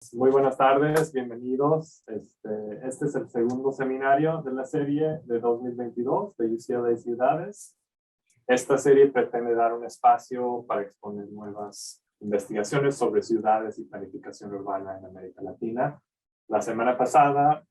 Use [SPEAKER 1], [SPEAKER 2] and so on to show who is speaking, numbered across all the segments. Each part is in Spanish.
[SPEAKER 1] Pues muy buenas tardes, bienvenidos. Este es el segundo seminario de la serie de 2022 de UCLA Ciudades. Esta serie pretende dar un espacio para exponer nuevas investigaciones sobre ciudades y planificación urbana en América Latina. La semana pasada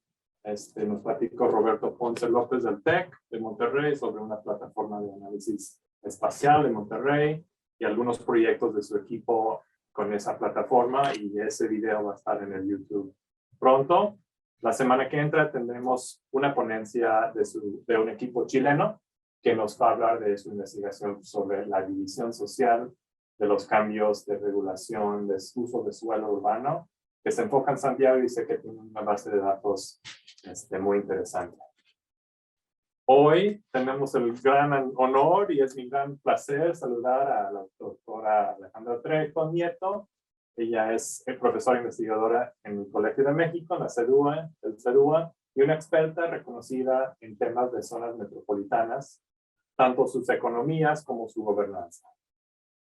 [SPEAKER 1] nos platicó Roberto Ponce López del TEC de Monterrey sobre una plataforma de análisis espacial de Monterrey y algunos proyectos de su equipo con esa plataforma, y ese video va a estar en el YouTube pronto. La semana que entra tendremos una ponencia de un equipo chileno que nos va a hablar de su investigación sobre la división social de los cambios de regulación de uso de suelo urbano, que se enfoca en Santiago y sé que tiene una base de datos muy interesante. Hoy tenemos el gran honor y es mi gran placer saludar a la doctora Alejandra Trejo Nieto. Ella es profesora investigadora en el Colegio de México, en la CEDUA, y una experta reconocida en temas de zonas metropolitanas, tanto sus economías como su gobernanza.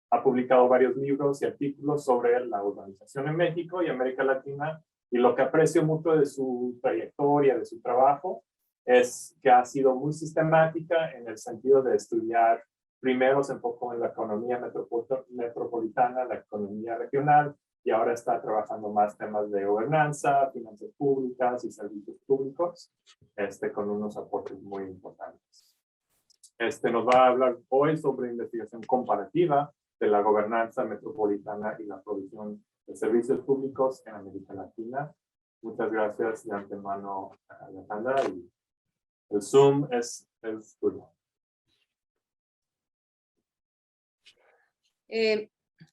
[SPEAKER 1] Ha publicado varios libros y artículos sobre la urbanización en México y América Latina, y lo que aprecio mucho de su trayectoria, de su trabajo, es que ha sido muy sistemática en el sentido de estudiar. Primero se enfocó en la economía metropolitana, la economía regional, y ahora está trabajando más temas de gobernanza, finanzas públicas y servicios públicos, con unos aportes muy importantes. Nos va a hablar hoy sobre investigación comparativa de la gobernanza metropolitana y la provisión de servicios públicos en América Latina. Muchas gracias de antemano, Alejandra, y el Zoom es tuyo.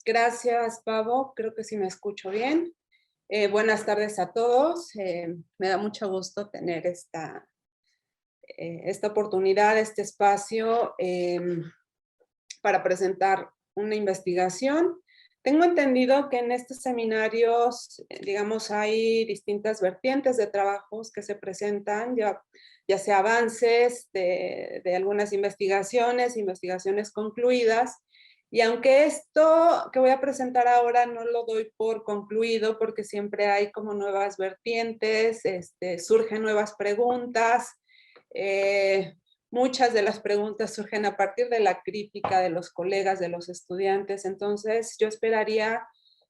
[SPEAKER 2] Gracias, Pavo. Creo que sí me escucho bien. Buenas tardes a todos. Me da mucho gusto tener esta oportunidad, este espacio para presentar una investigación. Tengo entendido que en estos seminarios, digamos, hay distintas vertientes de trabajos que se presentan, ya sea avances de algunas investigaciones concluidas. Y aunque esto que voy a presentar ahora no lo doy por concluido, porque siempre hay como nuevas vertientes, surgen nuevas preguntas. Muchas de las preguntas surgen a partir de la crítica de los colegas, de los estudiantes. Entonces, yo esperaría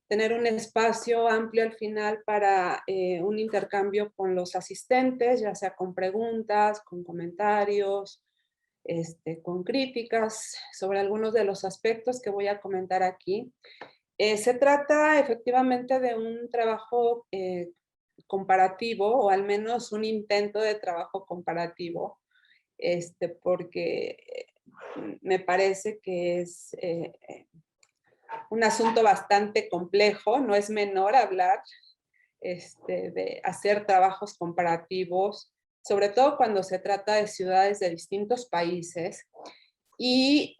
[SPEAKER 2] tener un espacio amplio al final para un intercambio con los asistentes, ya sea con preguntas, con comentarios, con críticas sobre algunos de los aspectos que voy a comentar aquí. Se trata efectivamente de un trabajo comparativo, o al menos un intento de trabajo comparativo, porque me parece que es un asunto bastante complejo. No es menor hablar de hacer trabajos comparativos, sobre todo cuando se trata de ciudades de distintos países. Y,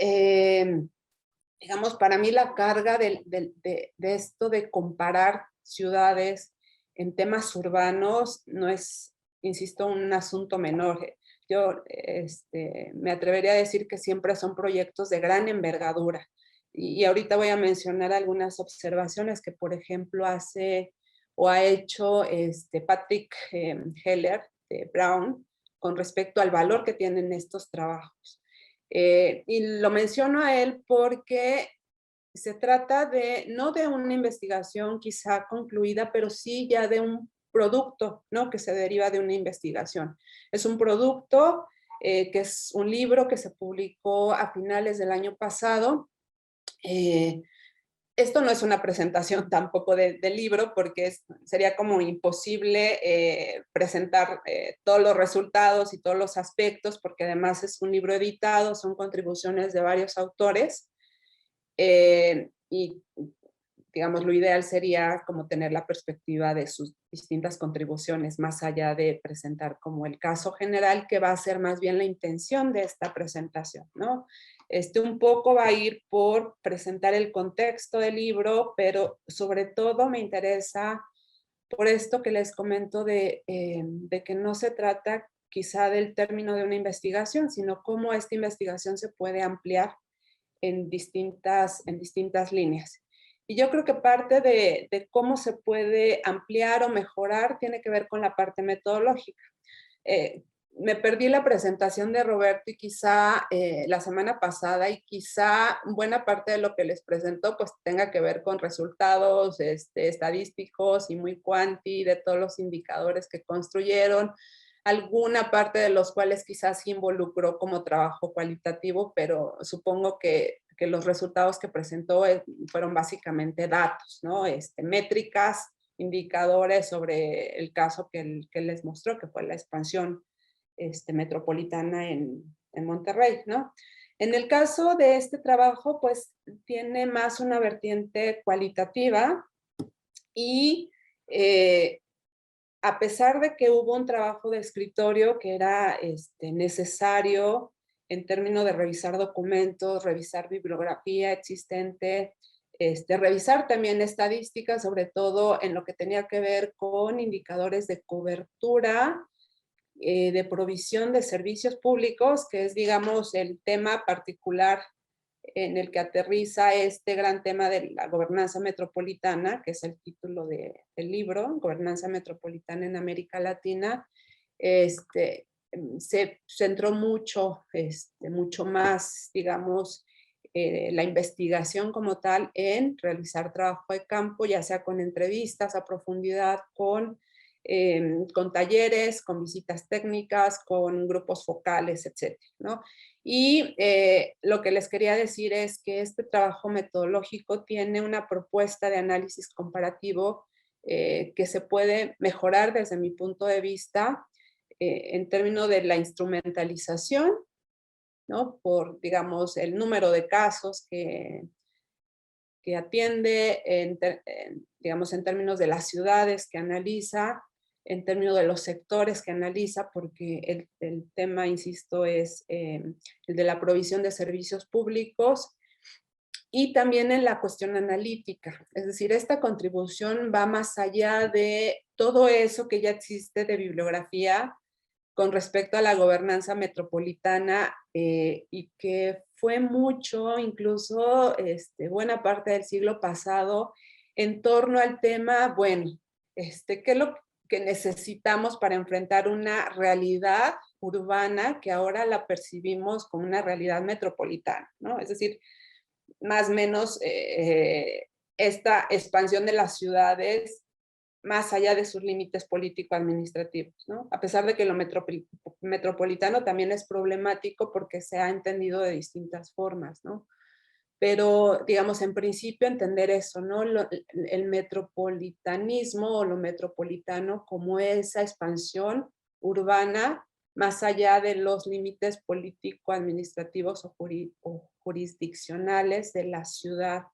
[SPEAKER 2] digamos, para mí la carga de esto de comparar ciudades en temas urbanos no es, insisto, un asunto menor. Yo me atrevería a decir que siempre son proyectos de gran envergadura. Y ahorita voy a mencionar algunas observaciones que, por ejemplo, ha hecho Patrick Heller de Brown con respecto al valor que tienen estos trabajos. Y lo menciono a él porque se trata no de una investigación quizá concluida, pero sí ya de un producto, ¿no?, que se deriva de una investigación. Es un producto que es un libro que se publicó a finales del año pasado. Esto no es una presentación tampoco del libro, porque sería como imposible presentar todos los resultados y todos los aspectos, porque además es un libro editado, son contribuciones de varios autores. Y digamos, lo ideal sería como tener la perspectiva de sus distintas contribuciones, más allá de presentar como el caso general, que va a ser más bien la intención de esta presentación, ¿no? Un poco va a ir por presentar el contexto del libro, pero sobre todo me interesa por esto que les comento de que no se trata quizá del término de una investigación, sino cómo esta investigación se puede ampliar en distintas líneas. Y yo creo que parte de cómo se puede ampliar o mejorar tiene que ver con la parte metodológica. Me perdí la presentación de Roberto y quizá la semana pasada, y quizá buena parte de lo que les presentó pues tenga que ver con resultados estadísticos y muy cuanti de todos los indicadores que construyeron, alguna parte de los cuales quizás involucró como trabajo cualitativo, pero supongo que los resultados que presentó fueron básicamente datos, ¿no? Métricas, indicadores sobre el caso que les mostró, que fue la expansión metropolitana en Monterrey, ¿no? En el caso de este trabajo, pues tiene más una vertiente cualitativa y a pesar de que hubo un trabajo de escritorio que era necesario en términos de revisar documentos, revisar bibliografía existente, revisar también estadísticas, sobre todo en lo que tenía que ver con indicadores de cobertura, de provisión de servicios públicos, que es, digamos, el tema particular en el que aterriza este gran tema de la gobernanza metropolitana, que es el título del libro, Gobernanza Metropolitana en América Latina. Se centró mucho, mucho más, digamos, la investigación como tal en realizar trabajo de campo, ya sea con entrevistas a profundidad, con talleres, con visitas técnicas, con grupos focales, etcétera, ¿no? Y lo que les quería decir es que este trabajo metodológico tiene una propuesta de análisis comparativo que se puede mejorar desde mi punto de vista en términos de la instrumentalización, ¿no? Por, digamos, el número de casos que atiende, digamos, en términos de las ciudades que analiza, en términos de los sectores que analiza, porque el tema, insisto, es el de la provisión de servicios públicos, y también en la cuestión analítica. Es decir, esta contribución va más allá de todo eso que ya existe de bibliografía con respecto a la gobernanza metropolitana y que fue mucho, incluso buena parte del siglo pasado, en torno al tema, bueno, ¿qué es lo que necesitamos para enfrentar una realidad urbana que ahora la percibimos como una realidad metropolitana, ¿no? Es decir, más o menos esta expansión de las ciudades más allá de sus límites político-administrativos, ¿no? A pesar de que lo metropolitano también es problemático porque se ha entendido de distintas formas, ¿no? Pero, digamos, en principio entender eso, ¿no? El metropolitanismo o lo metropolitano como esa expansión urbana más allá de los límites político-administrativos o jurisdiccionales de la ciudad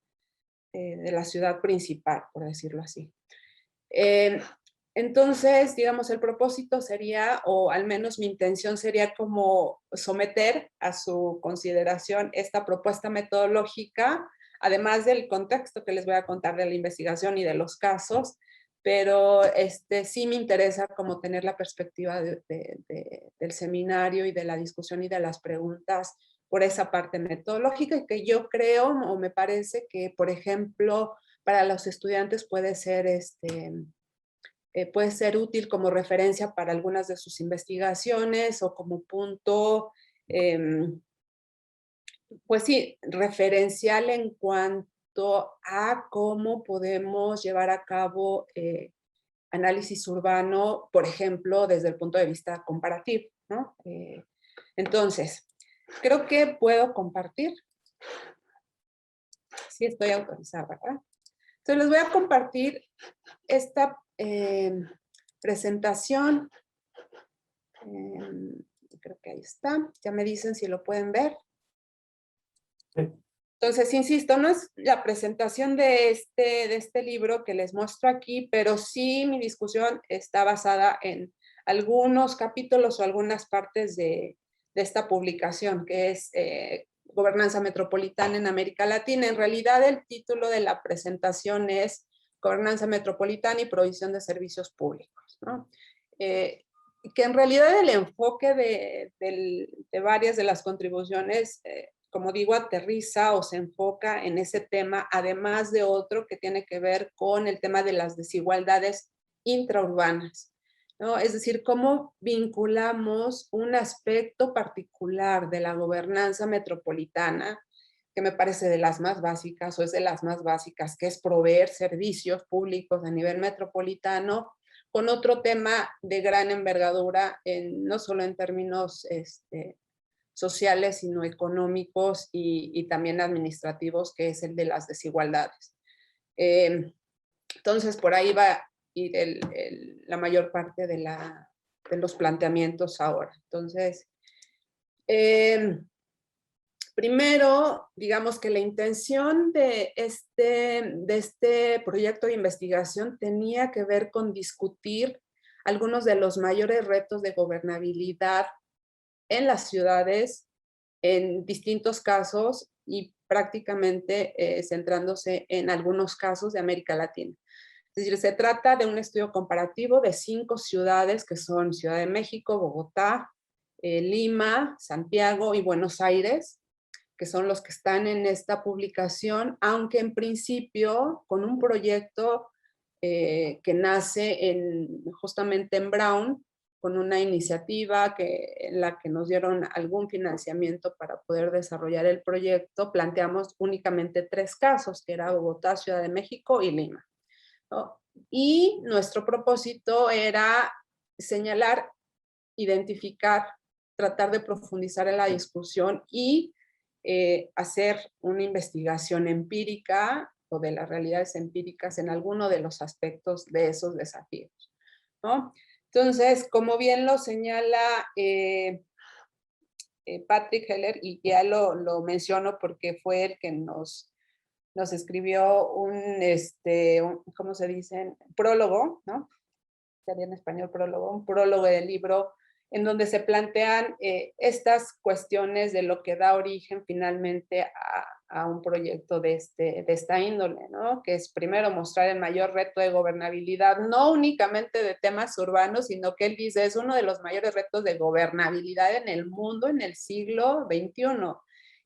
[SPEAKER 2] principal, por decirlo así. Entonces, digamos, el propósito sería, o al menos mi intención sería como someter a su consideración esta propuesta metodológica, además del contexto que les voy a contar de la investigación y de los casos, pero sí me interesa como tener la perspectiva del seminario y de la discusión y de las preguntas por esa parte metodológica, y que yo creo o me parece que, por ejemplo, para los estudiantes puede ser útil como referencia para algunas de sus investigaciones o como punto, pues sí, referencial en cuanto a cómo podemos llevar a cabo análisis urbano, por ejemplo, desde el punto de vista comparativo, ¿no? Entonces, creo que puedo compartir. Sí, estoy autorizada, ¿verdad? Entonces les voy a compartir esta presentación. Creo que ahí está. Ya me dicen si lo pueden ver.
[SPEAKER 1] Sí.
[SPEAKER 2] Entonces, insisto, no es la presentación de este libro que les muestro aquí, pero sí mi discusión está basada en algunos capítulos o algunas partes de esta publicación, que es Gobernanza Metropolitana en América Latina. En realidad, el título de la presentación es Gobernanza Metropolitana y Provisión de Servicios Públicos, ¿no? Que en realidad el enfoque de varias de las contribuciones como digo, aterriza o se enfoca en ese tema, además de otro que tiene que ver con el tema de las desigualdades intraurbanas, ¿no? Es decir, cómo vinculamos un aspecto particular de la gobernanza metropolitana, que me parece de las más básicas, o es de las más básicas, que es proveer servicios públicos a nivel metropolitano, con otro tema de gran envergadura, no solo en términos sociales, sino económicos y también administrativos, que es el de las desigualdades. Entonces, por ahí va a ir la mayor parte de los planteamientos ahora. Entonces, primero, digamos que la intención de este proyecto de investigación tenía que ver con discutir algunos de los mayores retos de gobernabilidad en las ciudades, en distintos casos y prácticamente centrándose en algunos casos de América Latina. Es decir, se trata de un estudio comparativo de 5 ciudades que son Ciudad de México, Bogotá, Lima, Santiago y Buenos Aires, que son los que están en esta publicación, aunque en principio con un proyecto que nace justamente en Brown, con una iniciativa en la que nos dieron algún financiamiento para poder desarrollar el proyecto, planteamos únicamente 3 casos, que era Bogotá, Ciudad de México y Lima, ¿no? Y nuestro propósito era señalar, identificar, tratar de profundizar en la discusión y hacer una investigación empírica o de las realidades empíricas en alguno de los aspectos de esos desafíos, ¿no? Entonces, como bien lo señala Patrick Heller, y ya lo menciono porque fue el que nos escribió ¿cómo se dice? Prólogo, ¿no? Sería en español prólogo, un prólogo del libro en donde se plantean estas cuestiones de lo que da origen finalmente a un proyecto de esta índole, ¿no? Que es primero mostrar el mayor reto de gobernabilidad, no únicamente de temas urbanos, sino que él dice es uno de los mayores retos de gobernabilidad en el mundo en el siglo XXI.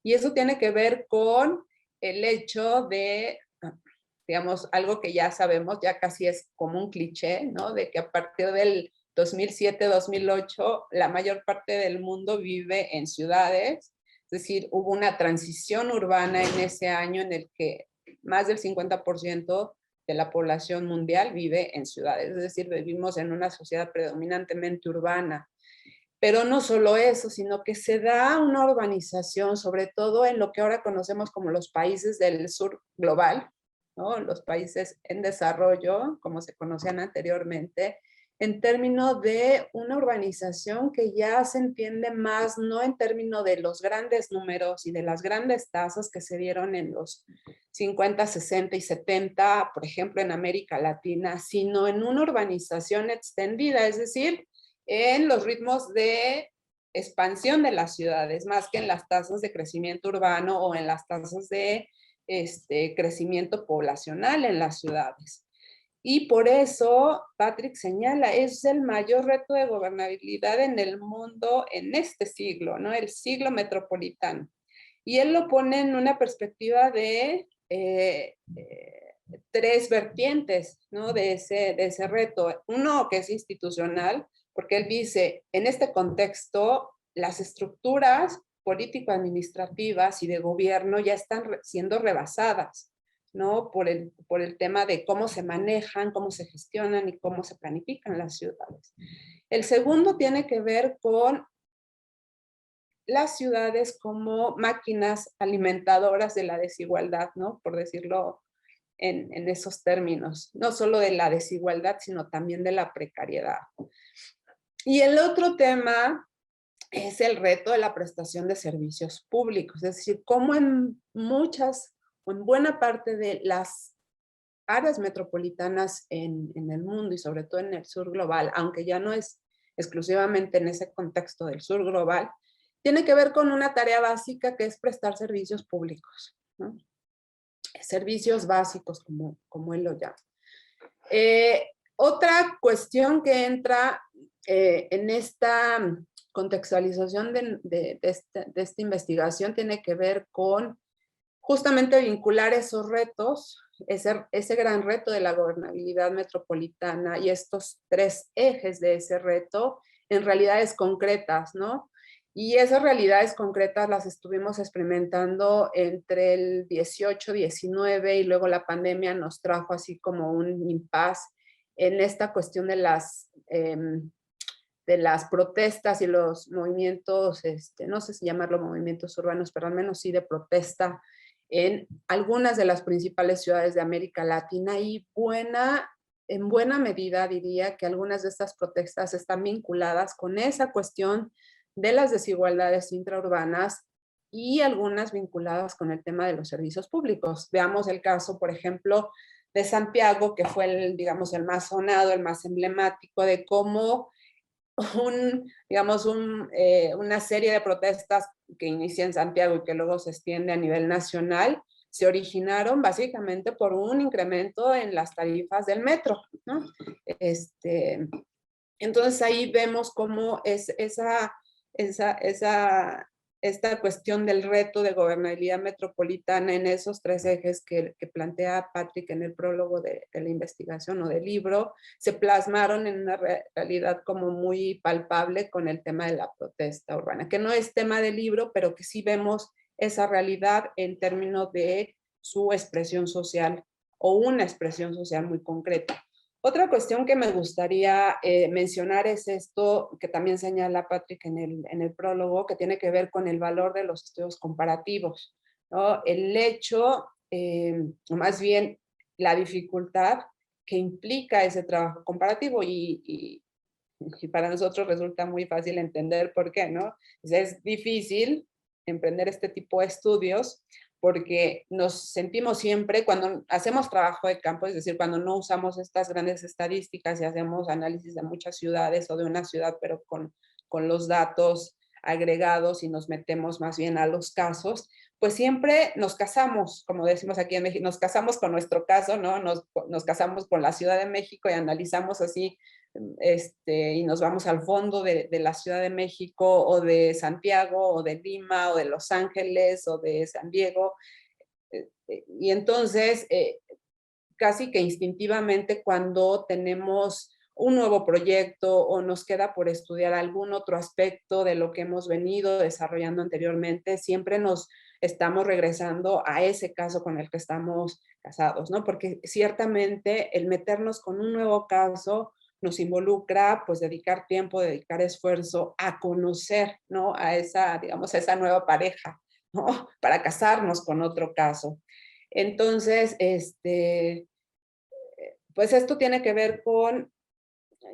[SPEAKER 2] Y eso tiene que ver con el hecho de, digamos, algo que ya sabemos, ya casi es como un cliché, ¿no? De que a partir del 2007-2008 la mayor parte del mundo vive en ciudades, es decir, hubo una transición urbana en ese año en el que más del 50% de la población mundial vive en ciudades, es decir, vivimos en una sociedad predominantemente urbana. Pero no solo eso, sino que se da una urbanización, sobre todo en lo que ahora conocemos como los países del sur global, ¿no? Los países en desarrollo, como se conocían anteriormente, en términos de una urbanización que ya se entiende más, no en términos de los grandes números y de las grandes tasas que se dieron en los 50, 60 y 70, por ejemplo, en América Latina, sino en una urbanización extendida, es decir, en los ritmos de expansión de las ciudades, más que en las tasas de crecimiento urbano o en las tasas de crecimiento poblacional en las ciudades. Y por eso, Patrick señala, es el mayor reto de gobernabilidad en el mundo en este siglo, ¿no? El siglo metropolitano. Y él lo pone en una perspectiva de 3 vertientes, ¿no? De ese reto. Uno que es institucional, porque él dice, en este contexto, las estructuras político-administrativas y de gobierno ya están siendo rebasadas, ¿no? Por el tema de cómo se manejan, cómo se gestionan y cómo se planifican las ciudades. El segundo tiene que ver con las ciudades como máquinas alimentadoras de la desigualdad, ¿no? Por decirlo en esos términos, no solo de la desigualdad, sino también de la precariedad. Y el otro tema es el reto de la prestación de servicios públicos, es decir, cómo en muchas o en buena parte de las áreas metropolitanas en el mundo y sobre todo en el sur global, aunque ya no es exclusivamente en ese contexto del sur global, tiene que ver con una tarea básica que es prestar servicios públicos, ¿no? Servicios básicos, como él lo llama. Otra cuestión que entra en esta contextualización de esta investigación tiene que ver con justamente vincular esos retos, ese gran reto de la gobernabilidad metropolitana y estos tres ejes de ese reto en realidades concretas, ¿no? Y esas realidades concretas las estuvimos experimentando entre el 18, 19 y luego la pandemia nos trajo así como un impasse en esta cuestión de las protestas y los movimientos, no sé si llamarlo movimientos urbanos, pero al menos sí de protesta en algunas de las principales ciudades de América Latina y en buena medida diría que algunas de estas protestas están vinculadas con esa cuestión de las desigualdades intraurbanas y algunas vinculadas con el tema de los servicios públicos. Veamos el caso, por ejemplo, de Santiago, que fue digamos, el más sonado, el más emblemático de cómo una serie de protestas que inicia en Santiago y que luego se extiende a nivel nacional, se originaron básicamente por un incremento en las tarifas del metro, ¿no? Entonces ahí vemos cómo es esta cuestión del reto de gobernabilidad metropolitana en esos tres ejes que plantea Patrick en el prólogo de la investigación o del libro, se plasmaron en una realidad como muy palpable con el tema de la protesta urbana, que no es tema del libro, pero que sí vemos esa realidad en términos de su expresión social o una expresión social muy concreta. Otra cuestión que me gustaría mencionar es esto que también señala Patrick en el prólogo, que tiene que ver con el valor de los estudios comparativos, ¿no? El hecho, o más bien la dificultad que implica ese trabajo comparativo y para nosotros resulta muy fácil entender por qué, ¿no? Es difícil emprender este tipo de estudios porque nos sentimos siempre, cuando hacemos trabajo de campo, es decir, cuando no usamos estas grandes estadísticas y hacemos análisis de muchas ciudades o de una ciudad, pero con los datos agregados y nos metemos más bien a los casos, pues siempre nos casamos, como decimos aquí en México, nos casamos con nuestro caso, ¿no? Nos casamos con la Ciudad de México y analizamos así y nos vamos al fondo de la Ciudad de México o de Santiago o de Lima o de Los Ángeles o de San Diego. Y entonces, casi que instintivamente cuando tenemos un nuevo proyecto o nos queda por estudiar algún otro aspecto de lo que hemos venido desarrollando anteriormente, siempre nos estamos regresando a ese caso con el que estamos casados, ¿no? Porque ciertamente el meternos con un nuevo caso nos involucra, pues, dedicar tiempo, dedicar esfuerzo a conocer, ¿no? A digamos, a esa nueva pareja, ¿no? Para casarnos con otro caso. Entonces, pues esto tiene que ver con,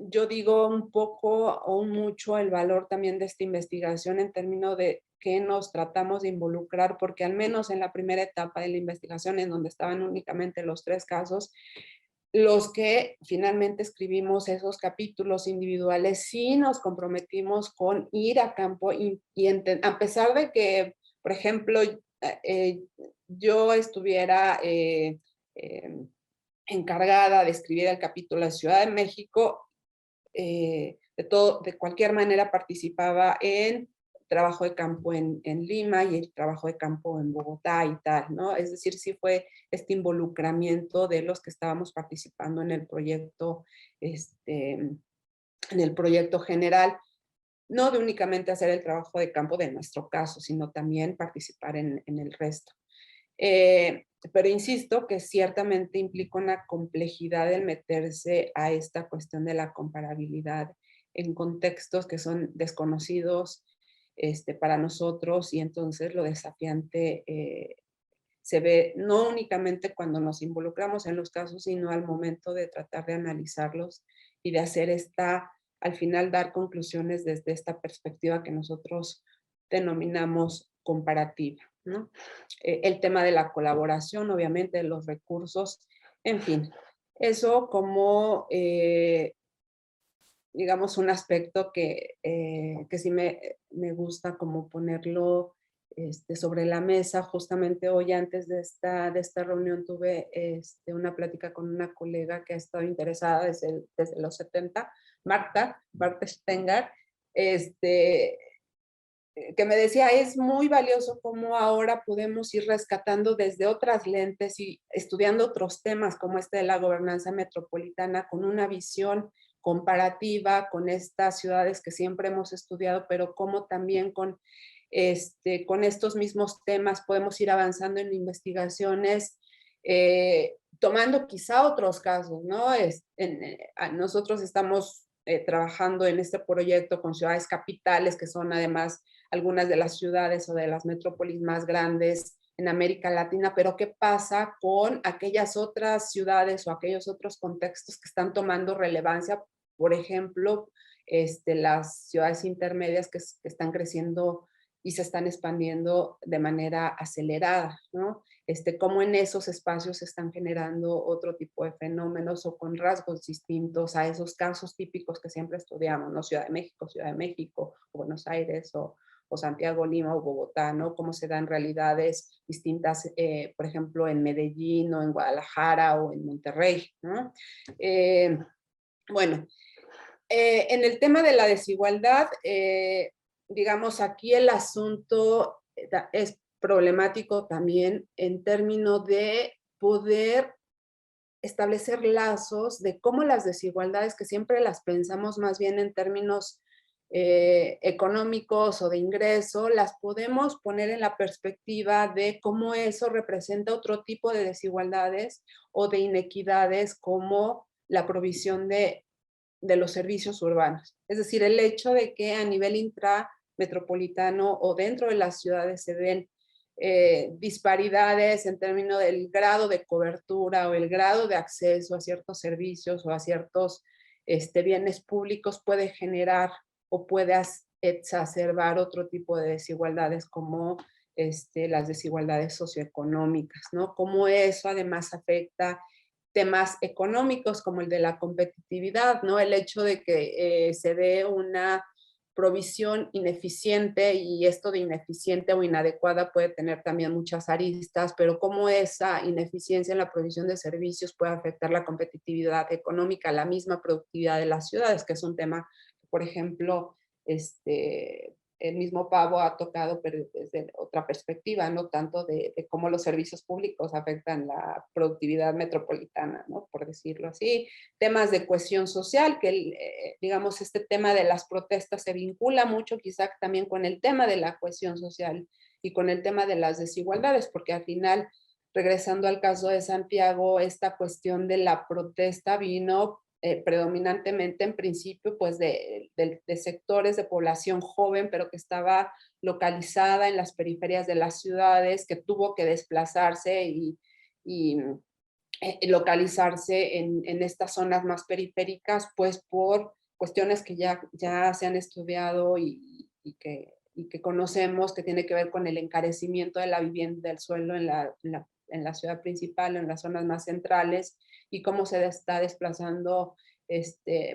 [SPEAKER 2] yo digo un poco o un mucho el valor también de esta investigación en términos de qué nos tratamos de involucrar, porque al menos en la primera etapa de la investigación, en donde estaban únicamente los tres casos, los que finalmente escribimos esos capítulos individuales, sí nos comprometimos con ir a campo a pesar de que, por ejemplo, yo estuviera encargada de escribir el capítulo de Ciudad de México, de cualquier manera participaba en trabajo de campo en Lima y el trabajo de campo en Bogotá y tal, ¿no? Es decir, sí fue este involucramiento de los que estábamos participando en el proyecto, en el proyecto general, no de únicamente hacer el trabajo de campo de nuestro caso, sino también participar en el resto. Pero insisto que ciertamente implica una complejidad el meterse a esta cuestión de la comparabilidad en contextos que son desconocidos para nosotros y entonces lo desafiante se ve no únicamente cuando nos involucramos en los casos, sino al momento de tratar de analizarlos y de hacer al final dar conclusiones desde esta perspectiva que nosotros denominamos comparativa, ¿no? El tema de la colaboración, obviamente, los recursos, en fin, eso como, digamos, un aspecto que sí me gusta como ponerlo sobre la mesa. Justamente hoy antes de esta reunión tuve una plática con una colega que ha estado interesada desde los 70, Marta Stenger, que me decía, es muy valioso cómo ahora podemos ir rescatando desde otras lentes y estudiando otros temas como este de la gobernanza metropolitana con una visión comparativa con estas ciudades que siempre hemos estudiado, pero cómo también con estos mismos temas podemos ir avanzando en investigaciones, tomando quizá otros casos, ¿no? Nosotros estamos trabajando en este proyecto con ciudades capitales, que son además algunas de las ciudades o de las metrópolis más grandes en América Latina, pero ¿qué pasa con aquellas otras ciudades o aquellos otros contextos que están tomando relevancia? Por ejemplo, las ciudades intermedias que están creciendo y se están expandiendo de manera acelerada, ¿no? Cómo en esos espacios se están generando otro tipo de fenómenos o con rasgos distintos a esos casos típicos que siempre estudiamos, ¿no? Ciudad de México, o Buenos Aires, o Santiago, Lima, o Bogotá, ¿no? Cómo se dan realidades distintas, por ejemplo, en Medellín, o en Guadalajara, o en Monterrey, ¿no? Bueno, en el tema de la desigualdad, digamos, aquí el asunto es problemático también en términos de poder establecer lazos de cómo las desigualdades, que siempre las pensamos más bien en términos económicos o de ingreso, las podemos poner en la perspectiva de cómo eso representa otro tipo de desigualdades o de inequidades como la provisión de los servicios urbanos. Es decir, el hecho de que a nivel intrametropolitano o dentro de las ciudades se den disparidades en términos del grado de cobertura o el grado de acceso a ciertos servicios o a ciertos bienes públicos puede generar o puede exacerbar otro tipo de desigualdades como las desigualdades socioeconómicas, ¿no? Cómo eso además afecta temas económicos como el de la competitividad, ¿no? El hecho de que se dé una provisión ineficiente, y esto de ineficiente o inadecuada puede tener también muchas aristas, pero cómo esa ineficiencia en la provisión de servicios puede afectar la competitividad económica, la misma productividad de las ciudades, que es un tema que, por ejemplo, el mismo Pavo ha tocado, pero desde otra perspectiva, no tanto de cómo los servicios públicos afectan la productividad metropolitana, ¿no? Por decirlo así. Temas de cohesión social, que digamos, este tema de las protestas se vincula mucho quizá también con el tema de la cohesión social y con el tema de las desigualdades, porque al final, regresando al caso de Santiago, esta cuestión de la protesta vino predominantemente en principio pues de sectores de población joven, pero que estaba localizada en las periferias de las ciudades, que tuvo que desplazarse y localizarse en estas zonas más periféricas, pues por cuestiones que ya se han estudiado y que conocemos, que tiene que ver con el encarecimiento de la vivienda, del suelo en la ciudad principal, en las zonas más centrales, y cómo se está desplazando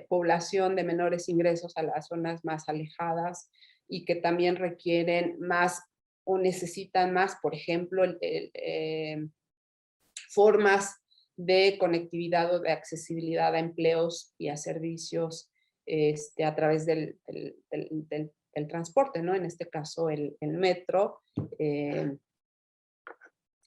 [SPEAKER 2] población de menores ingresos a las zonas más alejadas y que también requieren más o necesitan más, por ejemplo, formas de conectividad o de accesibilidad a empleos y a servicios a través del transporte, ¿no? En este caso el metro.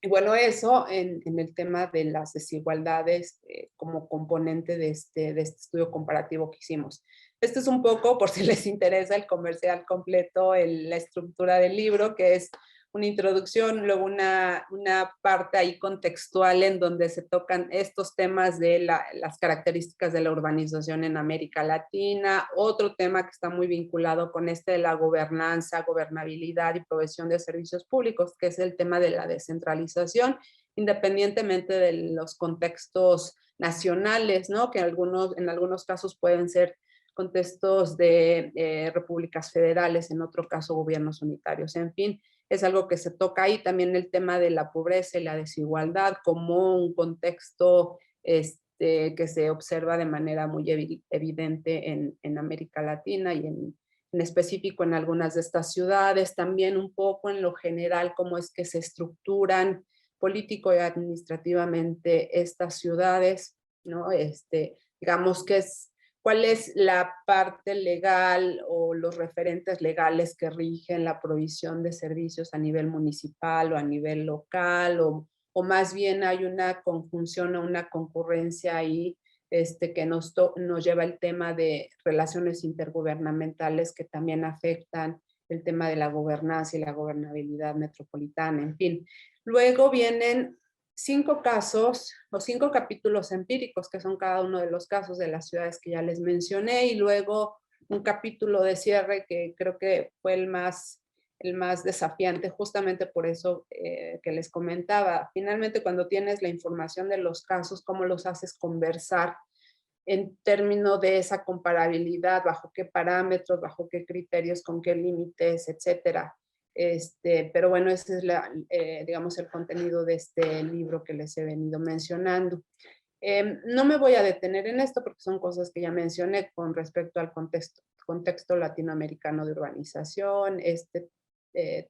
[SPEAKER 2] Y bueno, eso en el tema de las desigualdades como componente de este estudio comparativo que hicimos. Este es un poco, por si les interesa, el comercial completo, la estructura del libro, que es una introducción, luego una parte ahí contextual en donde se tocan estos temas de las características de la urbanización en América Latina, otro tema que está muy vinculado con de la gobernanza, gobernabilidad y provisión de servicios públicos, que es el tema de la descentralización, independientemente de los contextos nacionales, ¿no? Que en algunos casos pueden ser contextos de repúblicas federales, en otro caso gobiernos unitarios, en fin. Es algo que se toca ahí, también el tema de la pobreza y la desigualdad como un contexto que se observa de manera muy evidente en América Latina y en específico en algunas de estas ciudades, también un poco en lo general cómo es que se estructuran político y administrativamente estas ciudades, ¿no? Digamos que es cuál es la parte legal o los referentes legales que rigen la provisión de servicios a nivel municipal o a nivel local, o más bien hay una conjunción o una concurrencia ahí que nos lleva el tema de relaciones intergubernamentales que también afectan el tema de la gobernanza y la gobernabilidad metropolitana, en fin. Luego vienen 5 casos o 5 capítulos empíricos, que son cada uno de los casos de las ciudades que ya les mencioné, y luego un capítulo de cierre que creo que fue el más desafiante, justamente por eso que les comentaba. Finalmente, cuando tienes la información de los casos, ¿cómo los haces conversar en términos de esa comparabilidad? ¿Bajo qué parámetros, bajo qué criterios, con qué límites, etcétera? Pero bueno, ese es digamos, el contenido de este libro que les he venido mencionando. No me voy a detener en esto porque son cosas que ya mencioné con respecto al contexto latinoamericano de urbanización,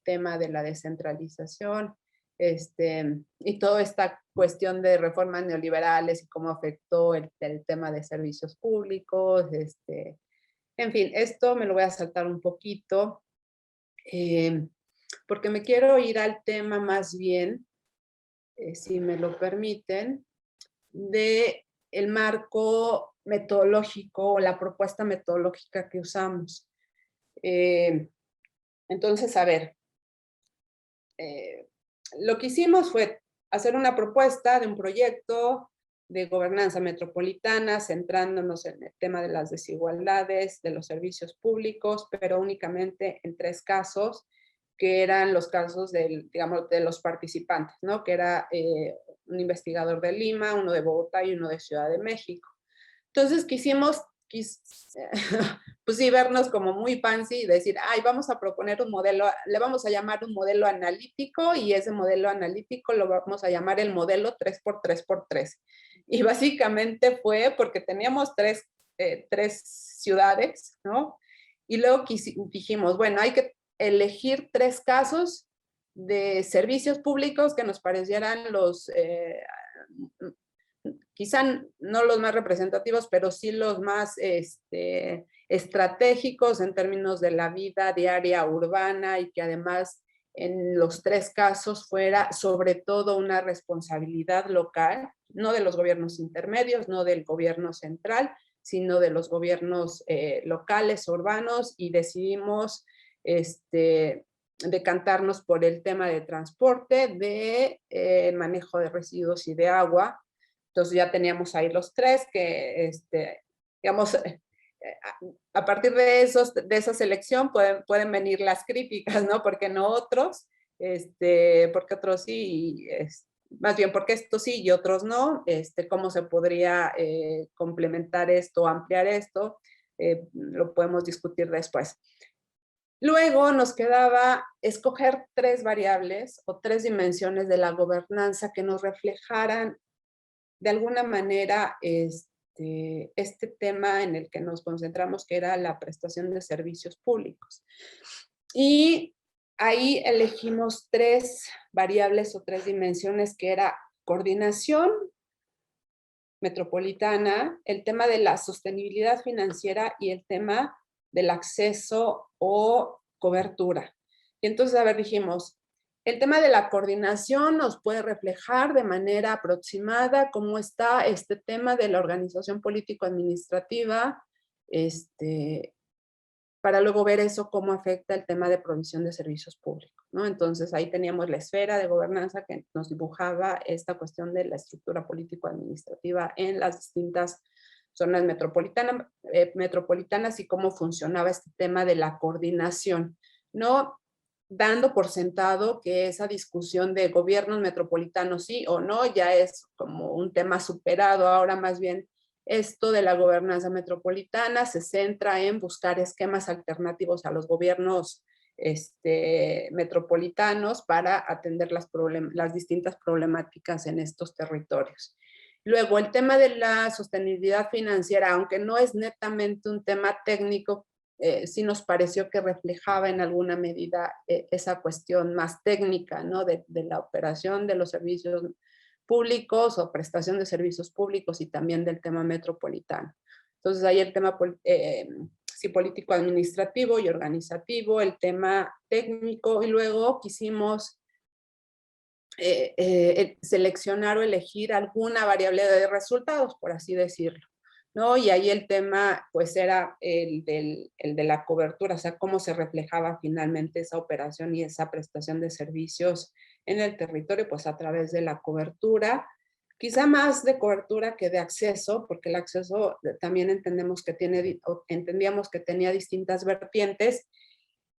[SPEAKER 2] tema de la descentralización, y toda esta cuestión de reformas neoliberales y cómo afectó el tema de servicios públicos, en fin, esto me lo voy a saltar un poquito, porque me quiero ir al tema más bien, si me lo permiten, de el marco metodológico o la propuesta metodológica que usamos. Entonces, a ver, lo que hicimos fue hacer una propuesta de un proyecto de gobernanza metropolitana, centrándonos en el tema de las desigualdades, de los servicios públicos, pero únicamente en 3 casos, que eran los casos digamos, de los participantes, ¿no? Que era un investigador de Lima, uno de Bogotá y uno de Ciudad de México. Entonces quisimos pues sí, vernos como muy fancy y decir, ay, vamos a proponer un modelo, le vamos a llamar un modelo analítico, y ese modelo analítico lo vamos a llamar el modelo 3x3x3. Y básicamente fue porque teníamos tres ciudades, ¿no? Y luego dijimos, bueno, hay que elegir 3 casos de servicios públicos que nos parecieran los quizá no los más representativos, pero sí los más estratégicos en términos de la vida diaria urbana, y que además en los 3 casos fuera sobre todo una responsabilidad local, no de los gobiernos intermedios, no del gobierno central, sino de los gobiernos locales, urbanos, y decidimos decantarnos por el tema de transporte, de manejo de residuos y de agua. Entonces ya teníamos ahí los 3 que, digamos, a partir de esa selección pueden venir las críticas, ¿no? ¿Por qué no otros? Porque otros sí, más bien porque estos sí y otros no, cómo se podría complementar esto, ampliar esto, lo podemos discutir después. Luego nos quedaba escoger 3 variables o 3 dimensiones de la gobernanza que nos reflejaran de alguna manera este tema en el que nos concentramos, que era la prestación de servicios públicos. Y ahí elegimos 3 variables o 3 dimensiones, que era coordinación metropolitana, el tema de la sostenibilidad financiera y el tema del acceso o cobertura. Y entonces, a ver, dijimos, el tema de la coordinación nos puede reflejar de manera aproximada cómo está este tema de la organización político-administrativa, para luego ver eso cómo afecta el tema de provisión de servicios públicos, ¿no? Entonces ahí teníamos la esfera de gobernanza que nos dibujaba esta cuestión de la estructura político-administrativa en las distintas zonas metropolitanas y cómo funcionaba este tema de la coordinación, ¿no? Dando por sentado que esa discusión de gobiernos metropolitanos sí o no ya es como un tema superado. Ahora más bien esto de la gobernanza metropolitana se centra en buscar esquemas alternativos a los gobiernos metropolitanos para atender las distintas problemáticas en estos territorios. Luego, el tema de la sostenibilidad financiera, aunque no es netamente un tema técnico, sí nos pareció que reflejaba en alguna medida esa cuestión más técnica, ¿no? de la operación de los servicios públicos o prestación de servicios públicos, y también del tema metropolitano. Entonces ahí el tema sí, político-administrativo y organizativo, el tema técnico, y luego quisimos seleccionar o elegir alguna variable de resultados, por así decirlo, ¿no? Y ahí el tema, pues, era el de la cobertura, o sea, cómo se reflejaba finalmente esa operación y esa prestación de servicios en el territorio, pues, a través de la cobertura, quizá más de cobertura que de acceso, porque el acceso también entendíamos que tenía distintas vertientes,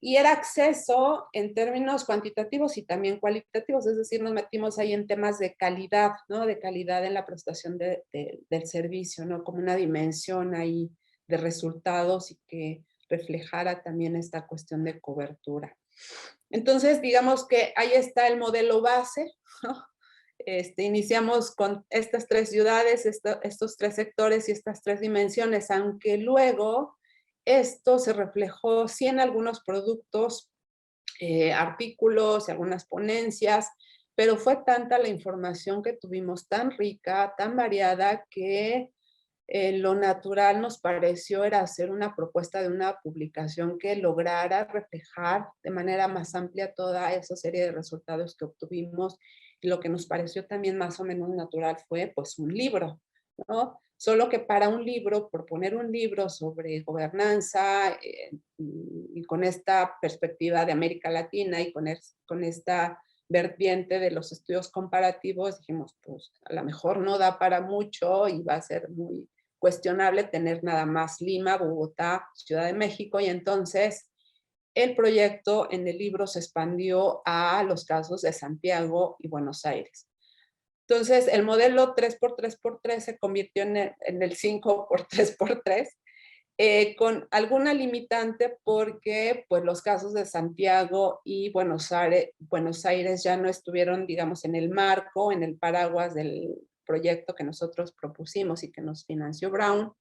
[SPEAKER 2] y era acceso en términos cuantitativos y también cualitativos, es decir, nos metimos ahí en temas de calidad, ¿no? De calidad en la prestación del servicio, ¿no? Como una dimensión ahí de resultados y que reflejara también esta cuestión de cobertura. Entonces, digamos que ahí está el modelo base, ¿no? Iniciamos con estas 3 ciudades, estos 3 sectores y estas 3 dimensiones, aunque luego esto se reflejó sí en algunos productos, artículos y algunas ponencias, pero fue tanta la información que tuvimos, tan rica, tan variada, que lo natural nos pareció era hacer una propuesta de una publicación que lograra reflejar de manera más amplia toda esa serie de resultados que obtuvimos. Y lo que nos pareció también más o menos natural fue pues un libro, ¿no? Solo que para un libro, proponer un libro sobre gobernanza y con esta perspectiva de América Latina y con esta vertiente de los estudios comparativos, dijimos, pues a lo mejor no da para mucho y va a ser muy cuestionable tener nada más Lima, Bogotá, Ciudad de México, y entonces el proyecto en el libro se expandió a los casos de Santiago y Buenos Aires. Entonces, el modelo 3x3x3 se convirtió en el 5x3x3, con alguna limitante porque pues, los casos de Santiago y Buenos Aires ya no estuvieron, digamos, en el marco, en el paraguas del proyecto que nosotros propusimos y que nos financió Brown.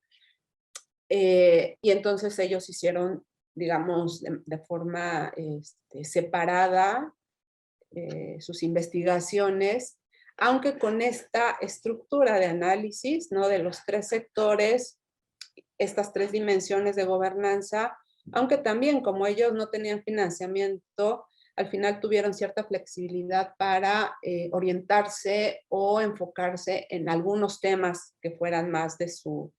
[SPEAKER 2] Y entonces ellos hicieron, digamos, de forma separada sus investigaciones, aunque con esta estructura de análisis, ¿no? De los 3 sectores, estas 3 dimensiones de gobernanza, aunque también como ellos no tenían financiamiento, al final tuvieron cierta flexibilidad para orientarse o enfocarse en algunos temas que fueran más de su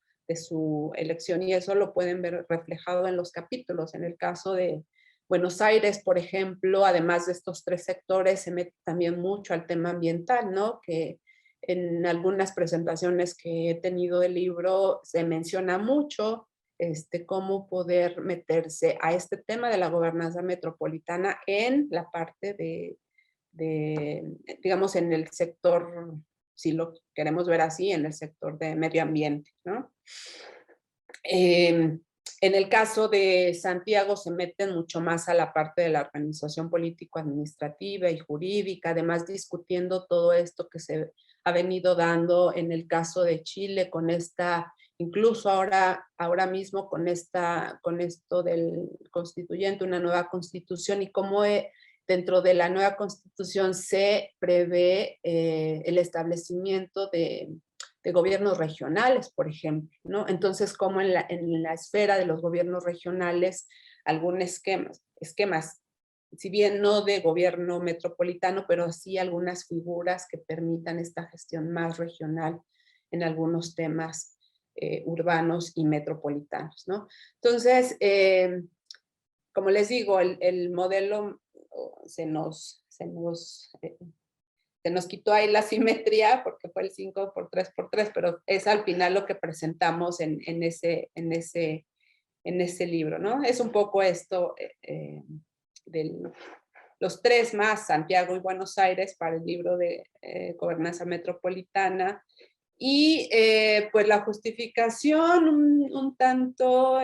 [SPEAKER 2] elección, y eso lo pueden ver reflejado en los capítulos. En el caso de Buenos Aires, por ejemplo, además de estos 3 sectores, se mete también mucho al tema ambiental, ¿no? Que en algunas presentaciones que he tenido del libro se menciona mucho cómo poder meterse a este tema de la gobernanza metropolitana en la parte digamos, en el sector, si lo queremos ver así, en el sector de medio ambiente, ¿no? En el caso de Santiago se meten mucho más a la parte de la organización político-administrativa y jurídica, además discutiendo todo esto que se ha venido dando en el caso de Chile con esta, incluso ahora mismo con esto del constituyente, una nueva constitución, y cómo dentro de la nueva constitución se prevé el establecimiento de gobiernos regionales, por ejemplo, ¿no? Entonces, como en la esfera de los gobiernos regionales, algunos esquemas, si bien no de gobierno metropolitano, pero sí algunas figuras que permitan esta gestión más regional en algunos temas urbanos y metropolitanos, ¿no? Entonces, como les digo, el modelo se nos quitó ahí la simetría porque fue el 5x3x3, pero es al final lo que presentamos en ese libro, ¿no? Es un poco esto de los 3 más, Santiago y Buenos Aires, para el libro de gobernanza metropolitana. Y pues la justificación un tanto,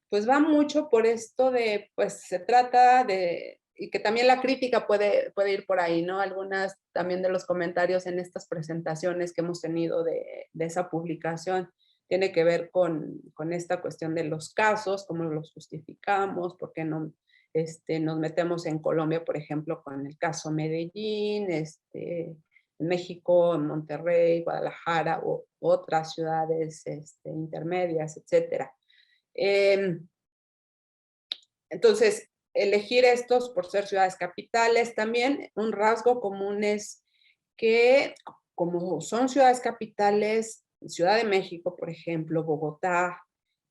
[SPEAKER 2] pues va mucho por esto de, pues se trata de, y que también la crítica puede ir por ahí, ¿no? Algunas también de los comentarios en estas presentaciones que hemos tenido de esa publicación tiene que ver con esta cuestión de los casos, cómo los justificamos, por qué no nos metemos en Colombia, por ejemplo, con el caso Medellín, en México, en Monterrey, Guadalajara o otras ciudades intermedias, etc. Entonces, elegir estos por ser ciudades capitales. También un rasgo común es que como son ciudades capitales, Ciudad de México, por ejemplo, Bogotá,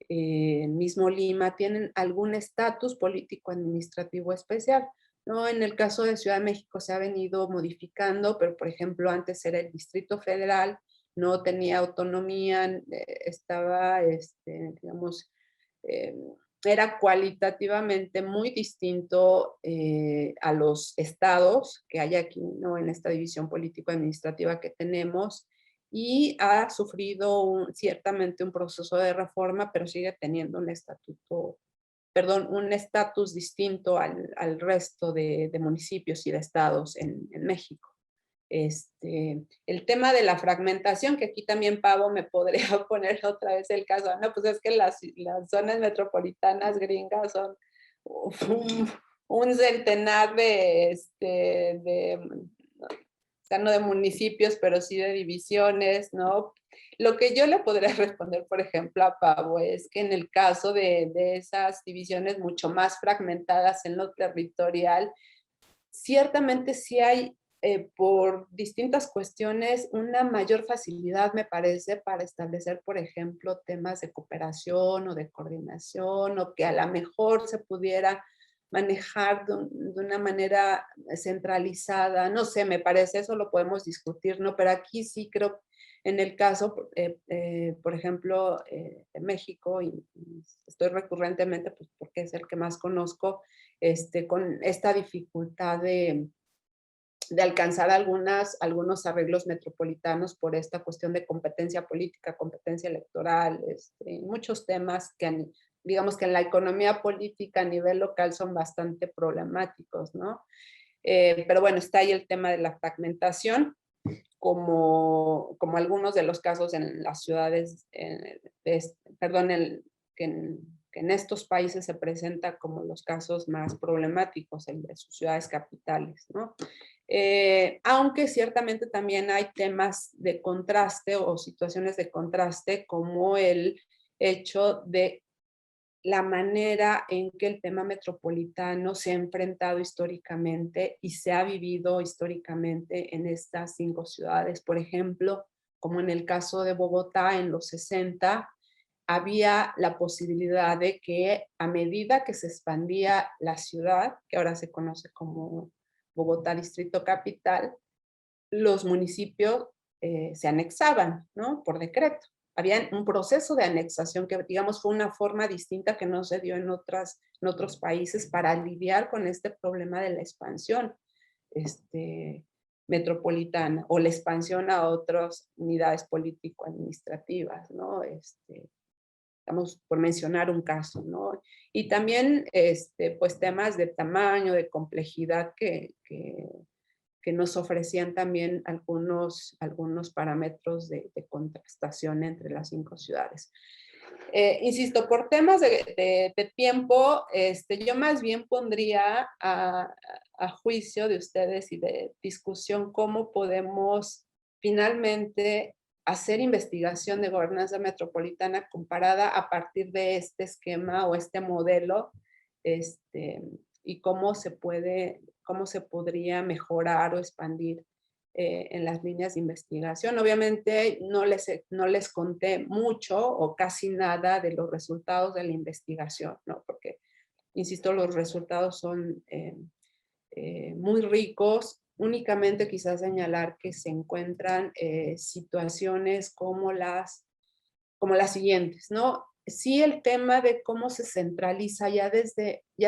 [SPEAKER 2] mismo Lima, tienen algún estatus político-administrativo especial, ¿no? En el caso de Ciudad de México se ha venido modificando, pero por ejemplo antes era el Distrito Federal, no tenía autonomía, estaba, digamos, eh, era cualitativamente muy distinto a los estados que hay aquí, ¿no? En esta división político-administrativa que tenemos, y ha sufrido ciertamente un proceso de reforma, pero sigue teniendo un estatuto, perdón, un estatus distinto al resto de municipios y de estados en México. El tema de la fragmentación, que aquí también Pavo me podría poner otra vez el caso, no, pues es que las zonas metropolitanas gringas son un centenar o sea, no de municipios, pero sí de divisiones, ¿no? Lo que yo le podría responder, por ejemplo, a Pavo es que en el caso de esas divisiones mucho más fragmentadas en lo territorial, ciertamente sí hay, por distintas cuestiones, una mayor facilidad, me parece, para establecer, por ejemplo, temas de cooperación o de coordinación, o que a lo mejor se pudiera manejar de una manera centralizada. No sé, me parece, eso lo podemos discutir, ¿no? Pero aquí sí creo, en el caso, por ejemplo, de México, y estoy recurrentemente, pues porque es el que más conozco, con esta dificultad de alcanzar algunos arreglos metropolitanos por esta cuestión de competencia política, competencia electoral, muchos temas que digamos que en la economía política a nivel local son bastante problemáticos, ¿no? Pero bueno, está ahí el tema de la fragmentación, como algunos de los casos en las ciudades, que en estos países se presenta como los casos más problemáticos, en de sus ciudades capitales, ¿no? Aunque ciertamente también hay temas de contraste o situaciones de contraste, como el hecho de la manera en que el tema metropolitano se ha enfrentado históricamente y se ha vivido históricamente en estas 5 ciudades. Por ejemplo, como en el caso de Bogotá en los 60, había la posibilidad de que a medida que se expandía la ciudad, que ahora se conoce como Bogotá Distrito Capital, los municipios se anexaban, ¿no? Por decreto. Había un proceso de anexación que, digamos, fue una forma distinta que no se dio en otros países para lidiar con este problema de la expansión metropolitana o la expansión a otras unidades político-administrativas, ¿no? Digamos, por mencionar un caso, ¿no? Y también, pues, temas de tamaño, de complejidad que nos ofrecían también algunos parámetros de contrastación entre las 5 ciudades. Insisto, por temas de tiempo, yo más bien pondría a juicio de ustedes y de discusión cómo podemos finalmente hacer investigación de gobernanza metropolitana comparada a partir de este esquema o este modelo, y cómo se podría mejorar o expandir en las líneas de investigación. Obviamente no les conté mucho o casi nada de los resultados de la investigación, ¿no? Porque, insisto, los resultados son muy ricos. Únicamente quizás señalar que se encuentran situaciones como las siguientes, ¿no? Sí, el tema de cómo se centraliza ya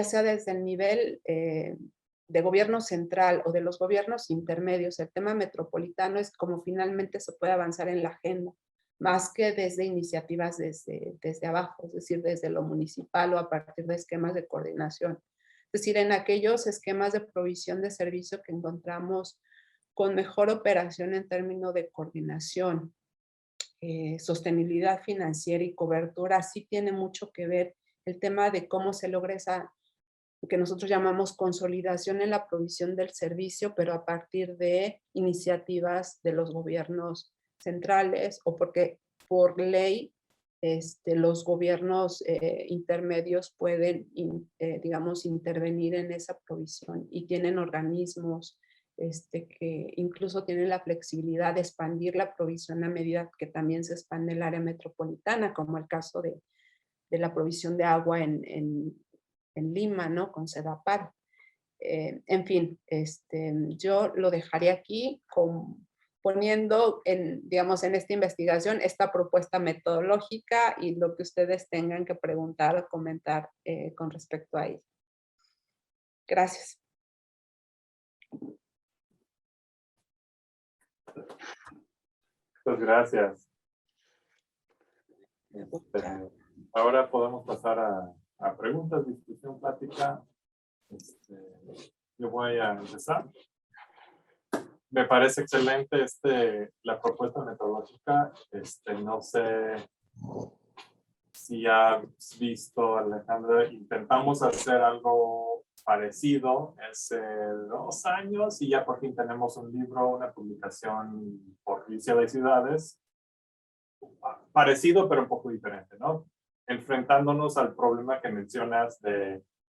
[SPEAKER 2] sea desde el nivel de gobierno central o de los gobiernos intermedios, el tema metropolitano es como finalmente se puede avanzar en la agenda, más que desde iniciativas desde abajo, es decir, desde lo municipal o a partir de esquemas de coordinación. Es decir, en aquellos esquemas de provisión de servicio que encontramos con mejor operación en términos de coordinación, sostenibilidad financiera y cobertura, sí tiene mucho que ver el tema de cómo se logra esa que nosotros llamamos consolidación en la provisión del servicio, pero a partir de iniciativas de los gobiernos centrales o porque por ley los gobiernos intermedios pueden, digamos, intervenir en esa provisión y tienen organismos que incluso tienen la flexibilidad de expandir la provisión a medida que también se expande el área metropolitana, como el caso de la provisión de agua en Lima, ¿no? Con Sedapal. En fin, yo lo dejaré aquí poniendo digamos, en esta investigación esta propuesta metodológica y lo que ustedes tengan que preguntar o comentar con respecto a ello. Gracias.
[SPEAKER 1] Muchas gracias. Ahora podemos pasar a preguntas, discusión, plática. Yo voy a empezar. Me parece excelente la propuesta metodológica. No sé si has visto, Alejandra, intentamos hacer algo parecido hace 2 años y ya por fin tenemos un libro, una publicación por UCLA de Ciudades, parecido pero un poco diferente, ¿no? Enfrentándonos al problema que mencionas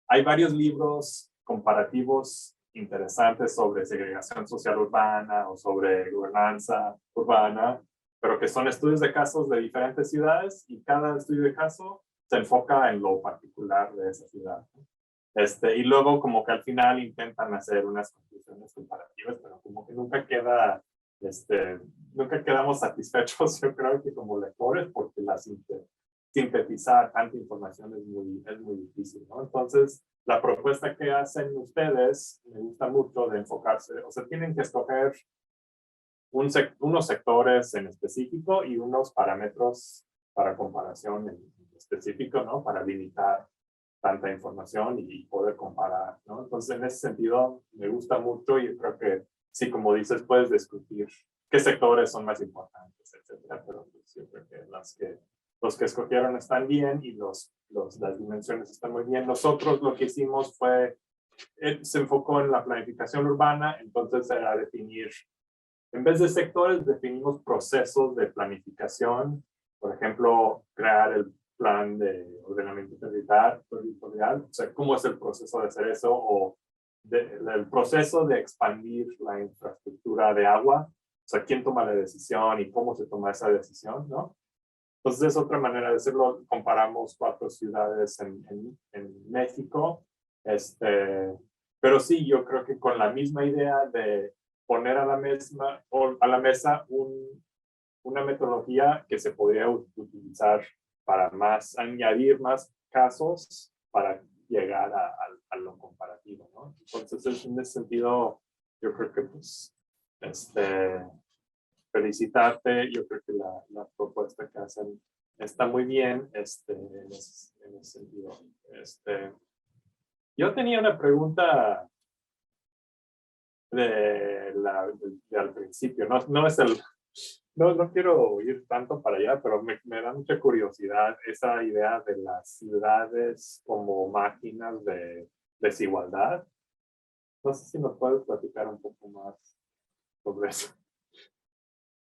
[SPEAKER 1] hay varios libros comparativos interesantes sobre segregación social urbana o sobre gobernanza urbana, pero que son estudios de casos de diferentes ciudades y cada estudio de caso se enfoca en lo particular de esa ciudad. Y luego como que al final intentan hacer unas conclusiones comparativas, pero como que nunca quedamos satisfechos, yo creo que como lectores, porque sintetizar tanta información es muy difícil, ¿no? Entonces, la propuesta que hacen ustedes me gusta mucho de enfocarse, o sea, tienen que escoger unos sectores en específico y unos parámetros para comparación en específico, ¿no? Para limitar tanta información y poder comparar, ¿no? Entonces, en ese sentido, me gusta mucho y creo que, sí, como dices, puedes discutir qué sectores son más importantes, etcétera, pero pues, yo creo que los que escogieron están bien y las dimensiones están muy bien. Nosotros lo que hicimos se enfocó en la planificación urbana, entonces era definir, en vez de sectores, definimos procesos de planificación, por ejemplo, crear el plan de ordenamiento territorial, o sea, cómo es el proceso de hacer eso, o el proceso de expandir la infraestructura de agua, o sea, quién toma la decisión y cómo se toma esa decisión, ¿no? Entonces es otra manera de hacerlo. Comparamos 4 ciudades en México, pero sí, yo creo que con la misma idea de poner a la mesa una metodología que se podría utilizar para añadir más casos para llegar a lo comparativo, ¿no? Entonces, en ese sentido, yo creo que pues, felicitarte, yo creo que la propuesta que hacen está muy bien en ese sentido. Yo tenía una pregunta al principio, no quiero ir tanto para allá, pero me da mucha curiosidad esa idea de las ciudades como máquinas de desigualdad. No sé si nos puedes platicar un poco más sobre eso.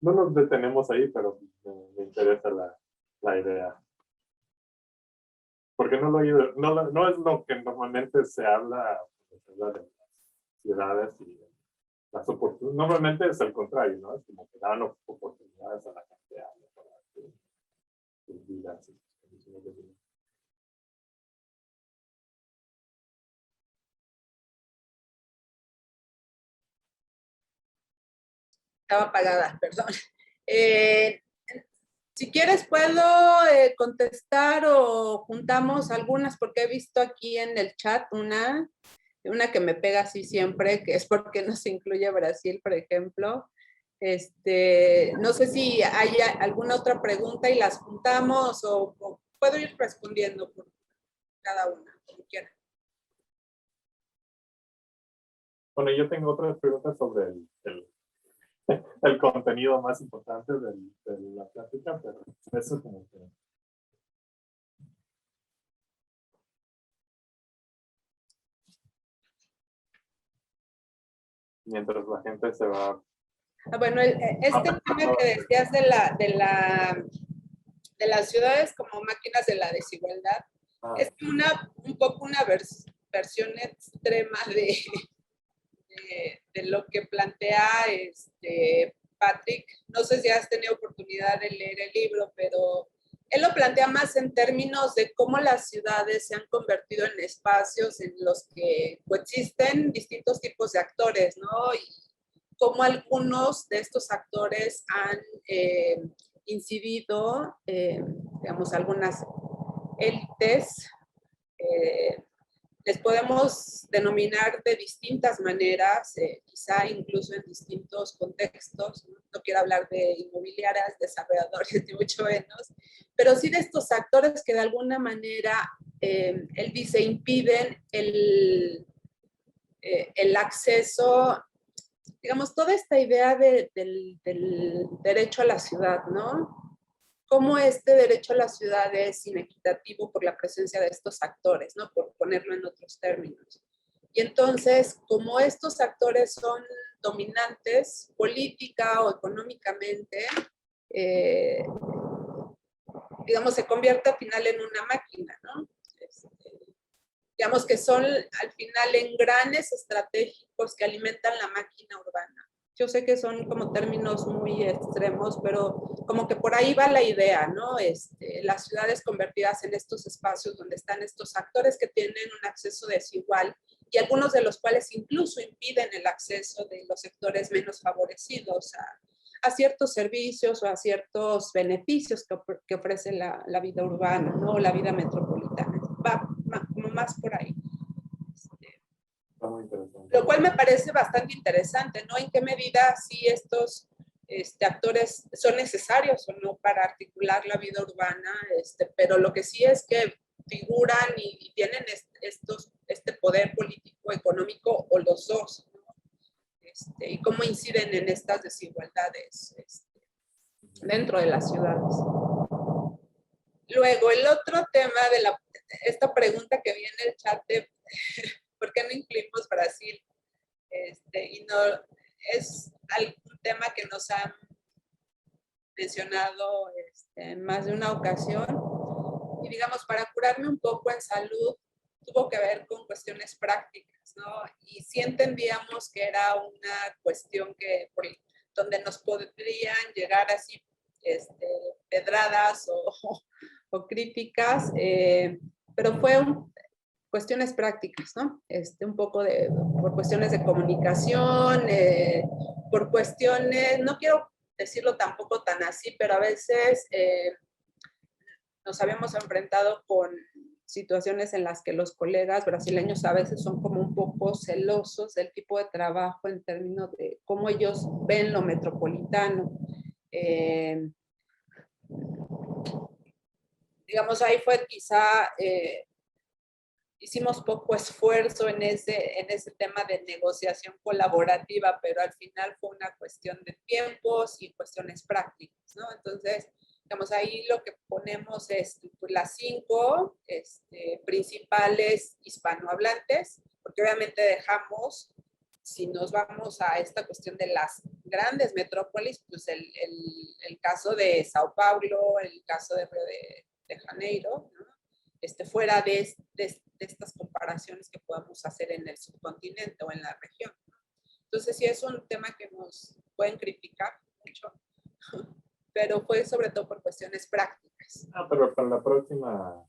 [SPEAKER 1] No nos detenemos ahí, pero me interesa la idea. Porque no es lo que normalmente se habla de las ciudades y las oportunidades. Normalmente es el contrario, ¿no? Es como que dan oportunidades a la gente para sus vidas y sus condiciones de vida.
[SPEAKER 2] Estaba apagada, perdón. Si quieres puedo contestar o juntamos algunas porque he visto aquí en el chat una que me pega así siempre, que es porque no se incluye Brasil, por ejemplo. No sé si hay alguna otra pregunta y las juntamos o puedo ir respondiendo por cada una, como quieran.
[SPEAKER 1] Bueno, yo tengo otras preguntas sobre el contenido más importante de la plática, pero eso como que... mientras la gente se va.
[SPEAKER 2] Bueno, este tema que decías de las ciudades como máquinas de la desigualdad, es un poco una versión extrema de lo que plantea Patrick. No sé si has tenido oportunidad de leer el libro, pero él lo plantea más en términos de cómo las ciudades se han convertido en espacios en los que coexisten distintos tipos de actores, ¿no? Y cómo algunos de estos actores han incidido, digamos, algunas élites, les podemos denominar de distintas maneras, quizá incluso en distintos contextos. No quiero hablar de inmobiliarias, desarrolladores, ni mucho menos, pero sí de estos actores que de alguna manera, él dice, impiden el acceso, digamos, toda esta idea del derecho a la ciudad, ¿no? Cómo este derecho a la ciudad es inequitativo por la presencia de estos actores, ¿no? Por ponerlo en otros términos. Y entonces, como estos actores son dominantes política o económicamente, digamos, se convierte al final en una máquina, ¿no? Digamos que son al final engranes estratégicos que alimentan la máquina urbana. Yo sé que son como términos muy extremos, pero como que por ahí va la idea, ¿no? Las ciudades convertidas en estos espacios donde están estos actores que tienen un acceso desigual y algunos de los cuales incluso impiden el acceso de los sectores menos favorecidos a ciertos servicios o a ciertos beneficios que ofrece la vida urbana, ¿no? La vida metropolitana. Va como más por ahí.
[SPEAKER 1] Muy interesante.
[SPEAKER 2] Lo cual me parece bastante interesante, ¿no? En qué medida sí estos actores son necesarios o no para articular la vida urbana, pero lo que sí es que figuran y tienen este poder político, económico o los dos, ¿no? Y cómo inciden en estas desigualdades dentro de las ciudades. Luego, el otro tema de esta pregunta que viene en el chat de ¿por qué no incluimos Brasil? Y no es algún tema que nos han mencionado en más de una ocasión. Y digamos, para curarme un poco en salud, tuvo que ver con cuestiones prácticas, ¿no? Y sí entendíamos que era una cuestión donde nos podrían llegar así pedradas o críticas, pero fue cuestiones prácticas, ¿no? Un poco por cuestiones de comunicación, por cuestiones, no quiero decirlo tampoco tan así, pero a veces nos habíamos enfrentado con situaciones en las que los colegas brasileños a veces son como un poco celosos del tipo de trabajo en términos de cómo ellos ven lo metropolitano. Digamos, ahí fue quizá, hicimos poco esfuerzo en ese tema de negociación colaborativa, pero al final fue una cuestión de tiempos y cuestiones prácticas, ¿no? Entonces, digamos, ahí lo que ponemos es las 5 principales hispanohablantes, porque obviamente dejamos, si nos vamos a esta cuestión de las grandes metrópolis, pues el caso de Sao Paulo, el caso de Río de Janeiro, ¿no? Fuera de estas comparaciones que podamos hacer en el subcontinente o en la región. Entonces sí es un tema que nos pueden criticar mucho, pero fue sobre todo por cuestiones prácticas.
[SPEAKER 1] Pero para la próxima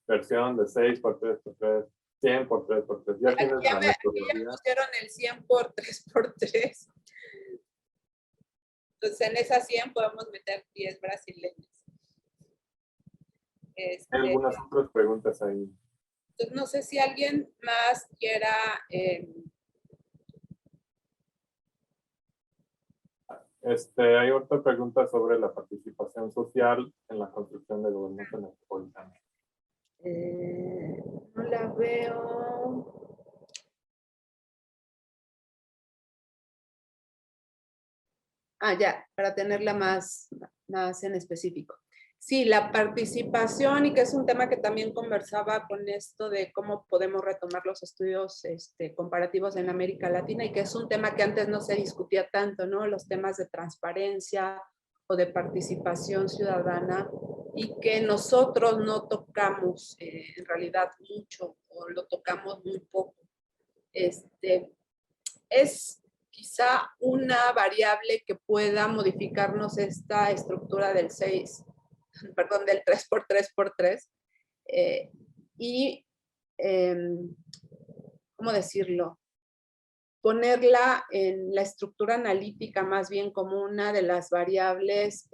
[SPEAKER 1] versión de 6x3x3, 100x3x3, ya tienes la metodología.
[SPEAKER 2] Aquí ya pusieron el 100x3x3. Entonces en esa 100 podemos meter 10 brasileños.
[SPEAKER 1] Hay algunas otras preguntas ahí.
[SPEAKER 2] Entonces, no sé si alguien más quiera...
[SPEAKER 1] hay otra pregunta sobre la participación social en la construcción de gobernanza metropolitana.
[SPEAKER 2] No la veo. Ya, para tenerla más en específico. Sí, la participación, y que es un tema que también conversaba con esto de cómo podemos retomar los estudios comparativos en América Latina, y que es un tema que antes no se discutía tanto, ¿no? Los temas de transparencia o de participación ciudadana, y que nosotros no tocamos en realidad mucho, o lo tocamos muy poco. Es quizá una variable que pueda modificarnos esta estructura del 6, perdón, del 3x3x3, y, ¿cómo decirlo? Ponerla en la estructura analítica más bien como una de las variables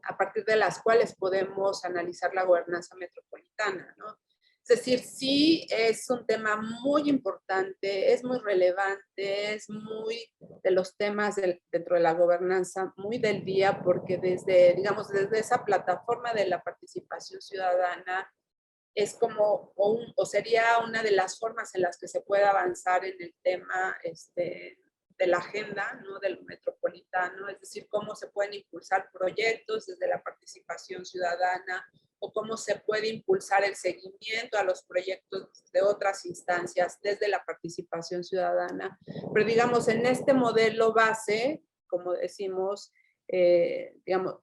[SPEAKER 2] a partir de las cuales podemos analizar la gobernanza metropolitana, ¿no? Es decir, sí es un tema muy importante, es muy relevante, es muy de los temas dentro de la gobernanza, muy del día, porque desde, digamos, desde esa plataforma de la participación ciudadana, es como, o sería una de las formas en las que se puede avanzar en el tema de la agenda, ¿no? De lo metropolitano, es decir, cómo se pueden impulsar proyectos desde la participación ciudadana, o cómo se puede impulsar el seguimiento a los proyectos de otras instancias desde la participación ciudadana. Pero digamos, en este modelo base, como decimos, digamos,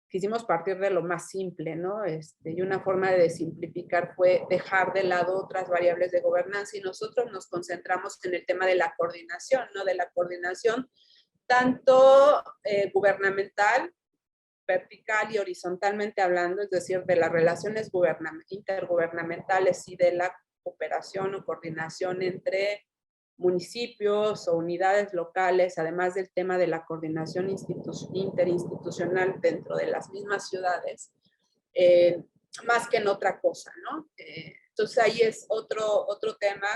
[SPEAKER 2] quisimos partir de lo más simple, ¿no? Y una forma de simplificar fue dejar de lado otras variables de gobernanza, y nosotros nos concentramos en el tema de la coordinación, ¿no? De la coordinación tanto gubernamental, vertical y horizontalmente hablando, es decir, de las relaciones intergubernamentales y de la cooperación o coordinación entre municipios o unidades locales, además del tema de la coordinación interinstitucional dentro de las mismas ciudades, más que en otra cosa, ¿no? Entonces ahí es otro tema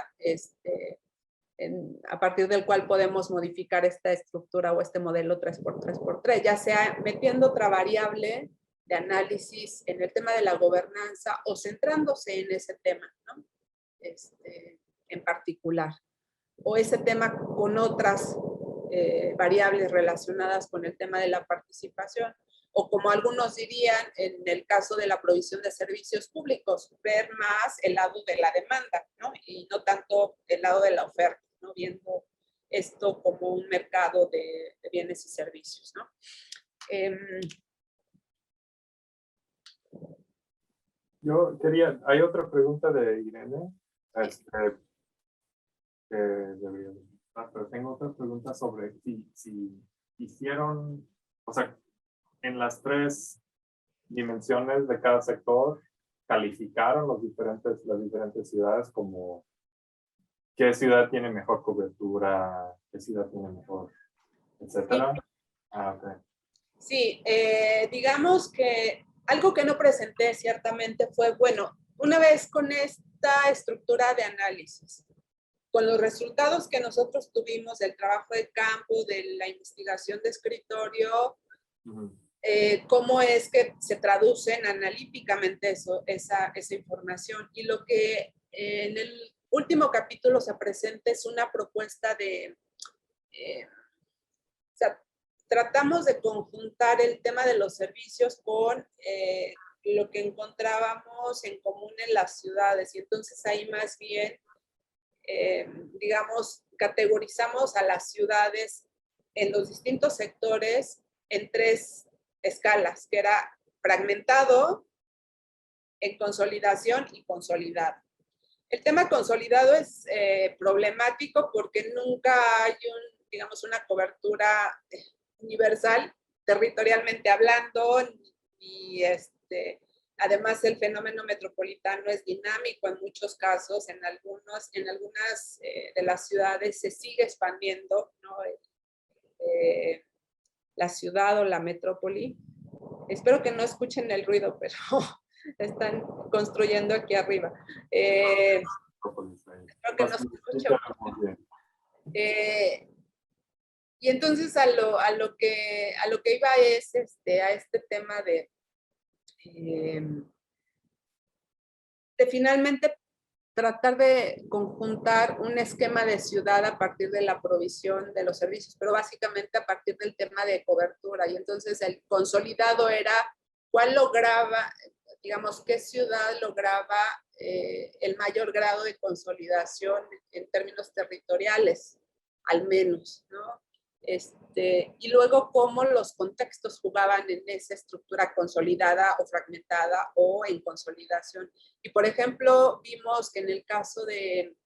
[SPEAKER 2] a partir del cual podemos modificar esta estructura o este modelo 3x3x3, ya sea metiendo otra variable de análisis en el tema de la gobernanza o centrándose en ese tema, ¿no? En particular, o ese tema con otras variables relacionadas con el tema de la participación, o como algunos dirían, en el caso de la provisión de servicios públicos, ver más el lado de la demanda, ¿no? Y no tanto el lado de la oferta, ¿no? Viendo esto como un mercado de bienes y servicios, ¿no?
[SPEAKER 1] Yo quería, hay otra pregunta de Irene, que debería, pero tengo otra pregunta sobre si hicieron, o sea, en las 3 dimensiones de cada sector, calificaron las diferentes ciudades como qué ciudad tiene mejor cobertura, qué ciudad tiene mejor, etcétera. Okay.
[SPEAKER 2] Sí, digamos que algo que no presenté ciertamente fue, bueno, una vez con esta estructura de análisis, con los resultados que nosotros tuvimos del trabajo de campo, de la investigación de escritorio, cómo es que se traducen analíticamente esa información. Y lo que en el último capítulo se presenta es una propuesta de, o sea, tratamos de conjuntar el tema de los servicios con lo que encontrábamos en común en las ciudades. Y entonces ahí más bien, digamos, categorizamos a las ciudades en los distintos sectores en 3 escalas, que era fragmentado, en consolidación y consolidado. El tema consolidado es problemático porque nunca hay digamos, una cobertura universal territorialmente hablando, y además el fenómeno metropolitano es dinámico en muchos casos, en algunas de las ciudades se sigue expandiendo, ¿no? La ciudad o la metrópoli. Espero que no escuchen el ruido, pero están construyendo aquí arriba. Espero que no se escuche. Y entonces a lo que iba es a este tema de finalmente tratar de conjuntar un esquema de ciudad a partir de la provisión de los servicios, pero básicamente a partir del tema de cobertura. Y entonces el consolidado era cuál lograba, digamos, qué ciudad lograba el mayor grado de consolidación en términos territoriales, al menos, ¿no? Y luego cómo los contextos jugaban en esa estructura consolidada o fragmentada o en consolidación. Y por ejemplo, vimos que en el caso de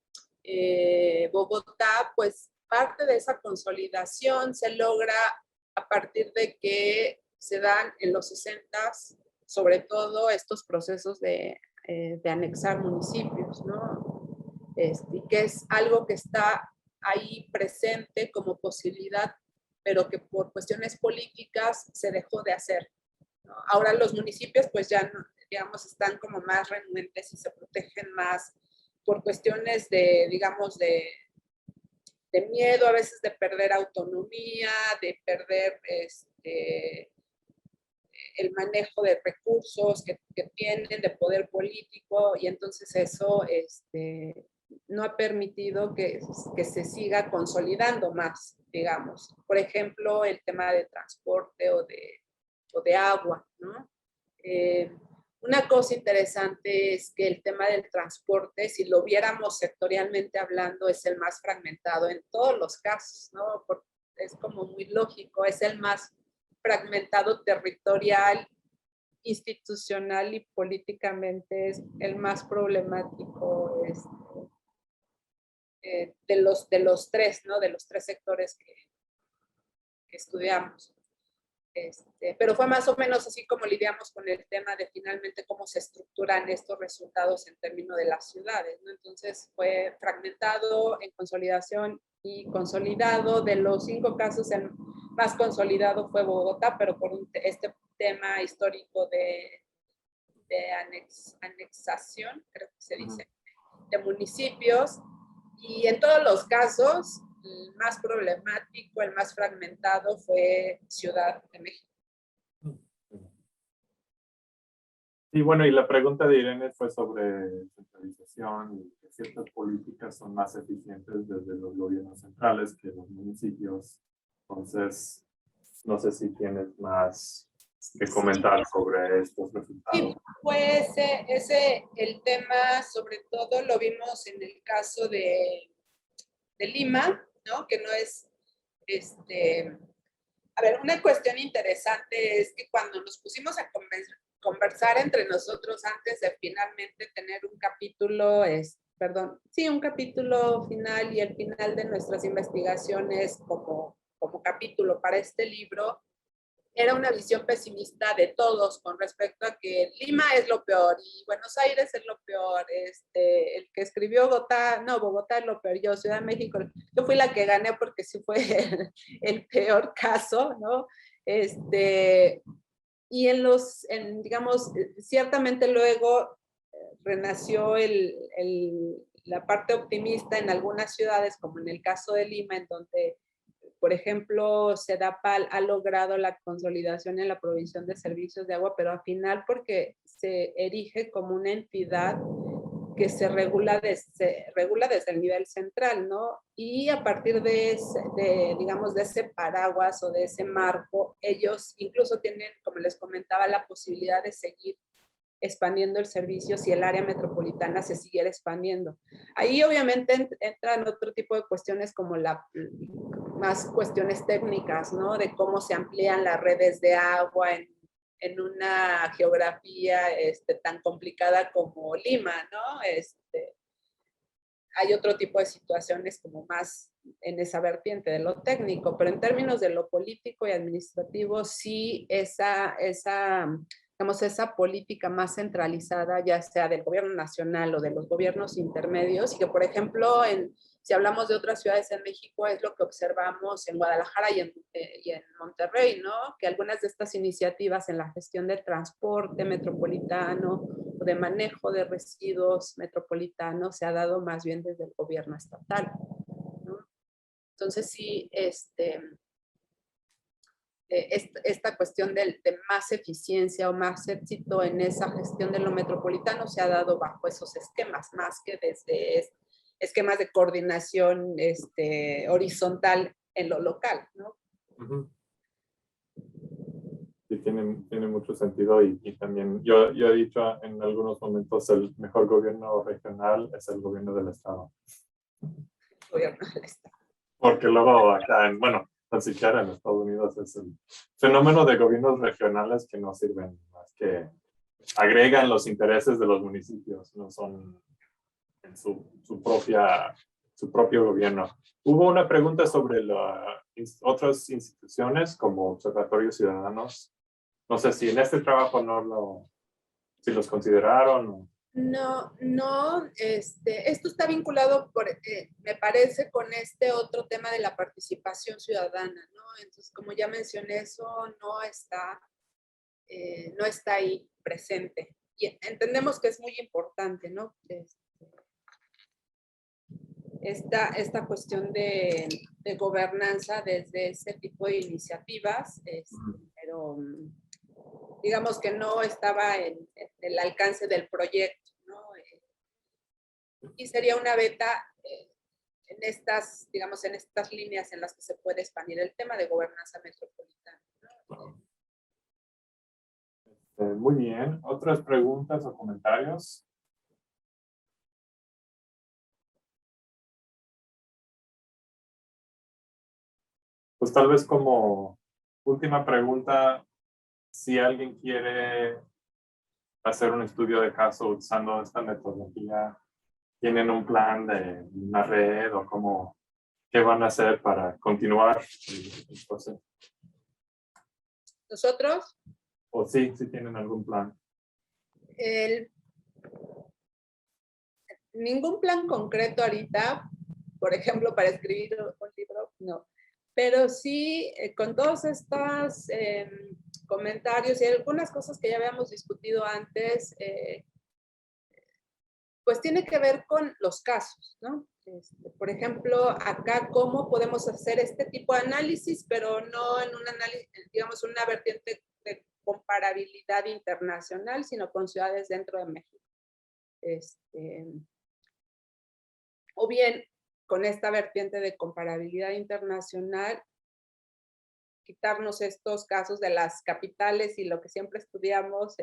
[SPEAKER 2] Bogotá, pues parte de esa consolidación se logra a partir de que se dan en los 60s, sobre todo estos procesos de anexar municipios, ¿no? Y que es algo que está ahí presente como posibilidad, pero que por cuestiones políticas se dejó de hacer, ¿no? Ahora los municipios pues ya, no, digamos, están como más renuentes y se protegen más por cuestiones de, digamos, de miedo a veces de perder autonomía, de perder el manejo de recursos que tienen, de poder político, y entonces eso no ha permitido que se siga consolidando más, digamos. Por ejemplo, el tema de transporte o de agua, ¿no? Una cosa interesante es que el tema del transporte, si lo viéramos sectorialmente hablando, es el más fragmentado en todos los casos, ¿no? Porque es como muy lógico, es el más fragmentado territorial, institucional y políticamente, es el más problemático de los tres, ¿no? De los tres sectores que estudiamos. Pero fue más o menos así como lidiamos con el tema de finalmente cómo se estructuran estos resultados en términos de las ciudades, ¿no? Entonces fue fragmentado, en consolidación y consolidado. De los 5 casos, el más consolidado fue Bogotá, pero por este tema histórico de anexación, creo que se dice, de municipios. Y en todos los casos, el más problemático, el más fragmentado fue Ciudad de México.
[SPEAKER 1] Y bueno, y la pregunta de Irene fue sobre centralización y que ciertas políticas son más eficientes desde los gobiernos centrales que los municipios. Entonces, no sé si tienes más que comentar sobre estos resultados.
[SPEAKER 2] Sí, pues el tema sobre todo lo vimos en el caso de Lima, ¿no? Que no es, a ver, una cuestión interesante es que cuando nos pusimos a conversar entre nosotros antes de finalmente tener un capítulo, un capítulo final y el final de nuestras investigaciones como capítulo para este libro, era una visión pesimista de todos con respecto a que Lima es lo peor y Buenos Aires es lo peor. El que escribió Bogotá es lo peor. Yo, Ciudad de México, yo fui la que gané porque sí fue el peor caso, ¿no? Y digamos, ciertamente luego renació la parte optimista en algunas ciudades, como en el caso de Lima, en donde, por ejemplo, CEDAPAL ha logrado la consolidación en la provisión de servicios de agua, pero al final porque se erige como una entidad que se regula desde el nivel central, ¿no? Y a partir digamos, de ese paraguas o de ese marco, ellos incluso tienen, como les comentaba, la posibilidad de seguir expandiendo el servicio si el área metropolitana se siguiera expandiendo. Ahí obviamente entran otro tipo de cuestiones como más cuestiones técnicas, ¿no? De cómo se amplían las redes de agua en una geografía tan complicada como Lima, ¿no? Hay otro tipo de situaciones como más en esa vertiente de lo técnico, pero en términos de lo político y administrativo, sí digamos, esa política más centralizada, ya sea del gobierno nacional o de los gobiernos intermedios, y que, por ejemplo, si hablamos de otras ciudades en México, es lo que observamos en Guadalajara y en Monterrey, ¿no? Que algunas de estas iniciativas en la gestión del transporte metropolitano o de manejo de residuos metropolitanos se ha dado más bien desde el gobierno estatal, ¿no? Entonces, sí, esta cuestión de más eficiencia o más éxito en esa gestión de lo metropolitano se ha dado bajo esos esquemas, más que desde esquemas de coordinación horizontal en lo local, ¿no?
[SPEAKER 1] Sí, tiene mucho sentido y también yo he dicho en algunos momentos el mejor gobierno regional es el gobierno del Estado.
[SPEAKER 2] Gobierno del Estado.
[SPEAKER 1] Porque luego acá, bueno, ni siquiera en Estados Unidos es el fenómeno de gobiernos regionales que no sirven más que agregan los intereses de los municipios, no son en su propio gobierno. Hubo una pregunta sobre otras instituciones como observatorios ciudadanos. No sé si en este trabajo si los consideraron.
[SPEAKER 2] No, esto está vinculado, me parece, con este otro tema de la participación ciudadana, ¿no? Entonces, como ya mencioné, eso no está ahí presente. Y entendemos que es muy importante, ¿no? Esta cuestión de gobernanza desde ese tipo de iniciativas, pero digamos que no estaba en el alcance del proyecto, ¿no? Y sería una beta en estas, digamos, en estas líneas en las que se puede expandir el tema de gobernanza metropolitana, ¿no?
[SPEAKER 1] Muy bien. ¿Otras preguntas o comentarios? Pues tal vez como última pregunta, si alguien quiere hacer un estudio de caso usando esta metodología, ¿tienen un plan de una red o qué van a hacer para continuar el proceso?
[SPEAKER 2] ¿Nosotros?
[SPEAKER 1] ¿O sí tienen algún plan?
[SPEAKER 2] Ningún plan concreto ahorita, por ejemplo, para escribir un libro, no. Pero sí, con todos estos comentarios y algunas cosas que ya habíamos discutido antes, pues tiene que ver con los casos, ¿no? Por ejemplo, acá cómo podemos hacer este tipo de análisis, pero no en un análisis, digamos, una vertiente de comparabilidad internacional, sino con ciudades dentro de México. O bien, con esta vertiente de comparabilidad internacional, quitarnos estos casos de las capitales y lo que siempre estudiamos,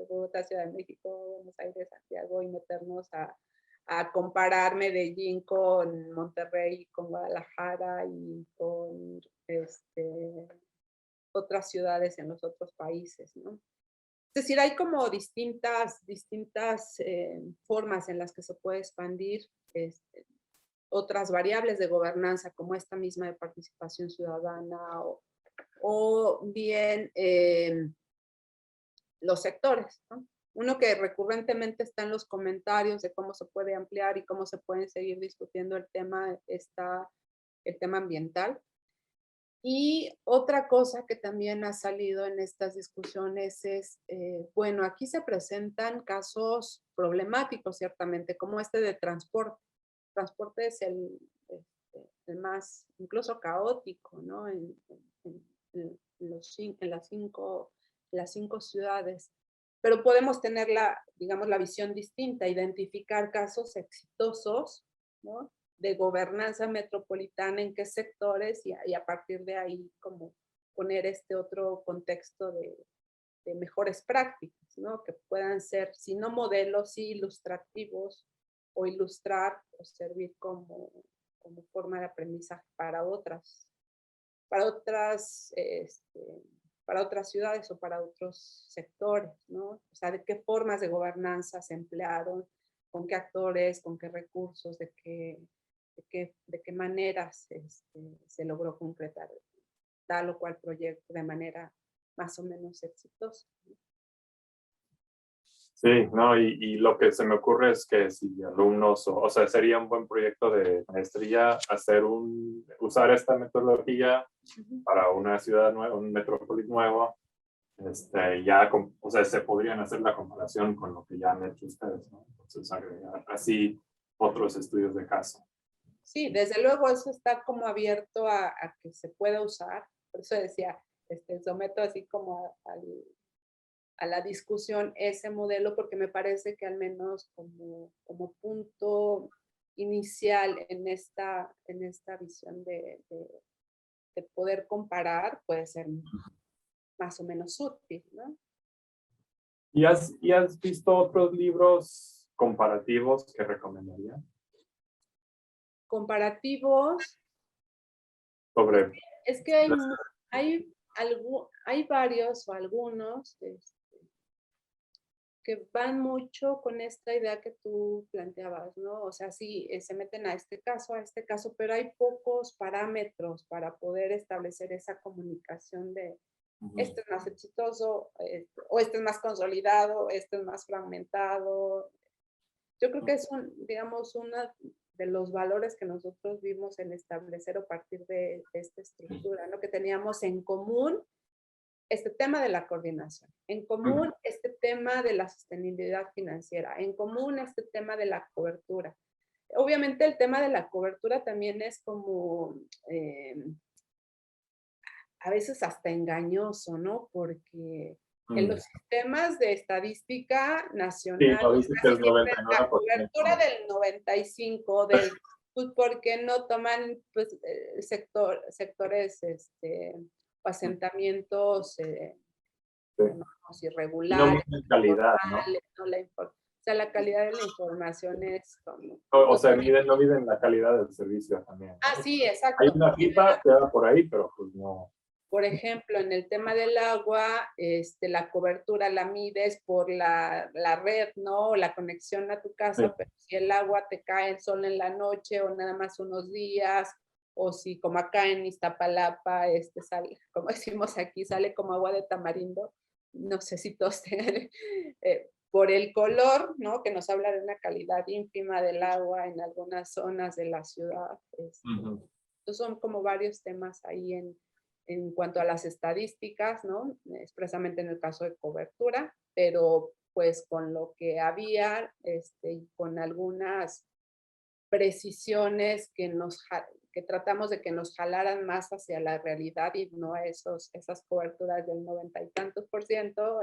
[SPEAKER 2] Bogotá, Ciudad de México, Buenos Aires, Santiago, y meternos a comparar Medellín con Monterrey, con Guadalajara y con otras ciudades en los otros países, ¿no? Es decir, hay como distintas formas en las que se puede expandir otras variables de gobernanza, como esta misma de participación ciudadana, o bien los sectores, ¿no? Uno que recurrentemente está en los comentarios de cómo se puede ampliar y cómo se puede seguir discutiendo el tema, está el tema ambiental. Y otra cosa que también ha salido en estas discusiones es, bueno, aquí se presentan casos problemáticos, ciertamente, como este de transporte. Transporte es el más, incluso caótico, ¿no? En las cinco ciudades. Pero podemos tener digamos, la visión distinta, identificar casos exitosos, ¿no? De gobernanza metropolitana, en qué sectores, y a partir de ahí como poner este otro contexto de mejores prácticas, ¿no? Que puedan ser, si no modelos, sí ilustrativos, o ilustrar o servir como forma de aprendizaje para otras ciudades o para otros sectores, ¿no? O sea, de qué formas de gobernanza se emplearon, con qué actores, con qué recursos, de qué maneras se logró concretar tal o cual proyecto de manera más o menos exitosa.
[SPEAKER 1] Sí, no, y lo que se me ocurre es que si alumnos, o sea, sería un buen proyecto de maestría usar esta metodología para una ciudad nueva, un metrópolis nuevo, ya, o sea, se podrían hacer la comparación con lo que ya han hecho ustedes, ¿no? Entonces, agregar así otros estudios de caso.
[SPEAKER 2] Sí, desde luego eso está como abierto a que se pueda usar. Por eso decía, someto así como a la discusión ese modelo, porque me parece que al menos como punto inicial en esta visión de poder comparar, puede ser más o menos útil, ¿no?
[SPEAKER 1] ¿Y has visto otros libros comparativos que recomendaría?
[SPEAKER 2] Comparativos.
[SPEAKER 1] Sobre...
[SPEAKER 2] Es que hay varios o algunos que van mucho con esta idea que tú planteabas, ¿no? O sea, sí, se meten a este caso, pero hay pocos parámetros para poder establecer esa comunicación de este es más exitoso, o este es más consolidado, este es más fragmentado. Yo creo que es digamos, uno de los valores que nosotros vimos en establecer a partir de esta estructura, ¿no? Que teníamos en común este tema de la coordinación, en común este tema de la sostenibilidad financiera, en común este tema de la cobertura. Obviamente el tema de la cobertura también es como a veces hasta engañoso, ¿no? Porque en los sistemas de estadística
[SPEAKER 1] Sí,
[SPEAKER 2] nacional,
[SPEAKER 1] lo dice que
[SPEAKER 2] casi
[SPEAKER 1] el
[SPEAKER 2] siempre la
[SPEAKER 1] 99%.
[SPEAKER 2] cobertura del 95, pues porque no toman pues, sectores o asentamientos
[SPEAKER 1] Sí. No
[SPEAKER 2] irregulares,
[SPEAKER 1] miden calidad, ¿no?
[SPEAKER 2] formales, ¿no? O sea, la calidad de la información es como...
[SPEAKER 1] O sea, no miden la calidad del servicio también, ¿no?
[SPEAKER 2] Ah, sí,
[SPEAKER 1] Hay
[SPEAKER 2] exacto.
[SPEAKER 1] una pipa que va por ahí, pero pues no.
[SPEAKER 2] Por ejemplo, en el tema del agua, la cobertura la mides por la red, ¿no? La conexión a tu casa,
[SPEAKER 1] Sí.
[SPEAKER 2] pero si el agua te cae solo en la noche o nada más unos días, o si como acá en Iztapalapa, sale, como decimos aquí, sale como agua de tamarindo, no sé si todos tengan, por el color, ¿no? Que nos habla de una calidad ínfima del agua en algunas zonas de la ciudad. Entonces son como varios temas ahí en cuanto a las estadísticas, ¿no? Expresamente en el caso de cobertura, pero pues con lo que había, con algunas precisiones que tratamos de que nos jalaran más hacia la realidad y no a esas coberturas del 90 y tantos %,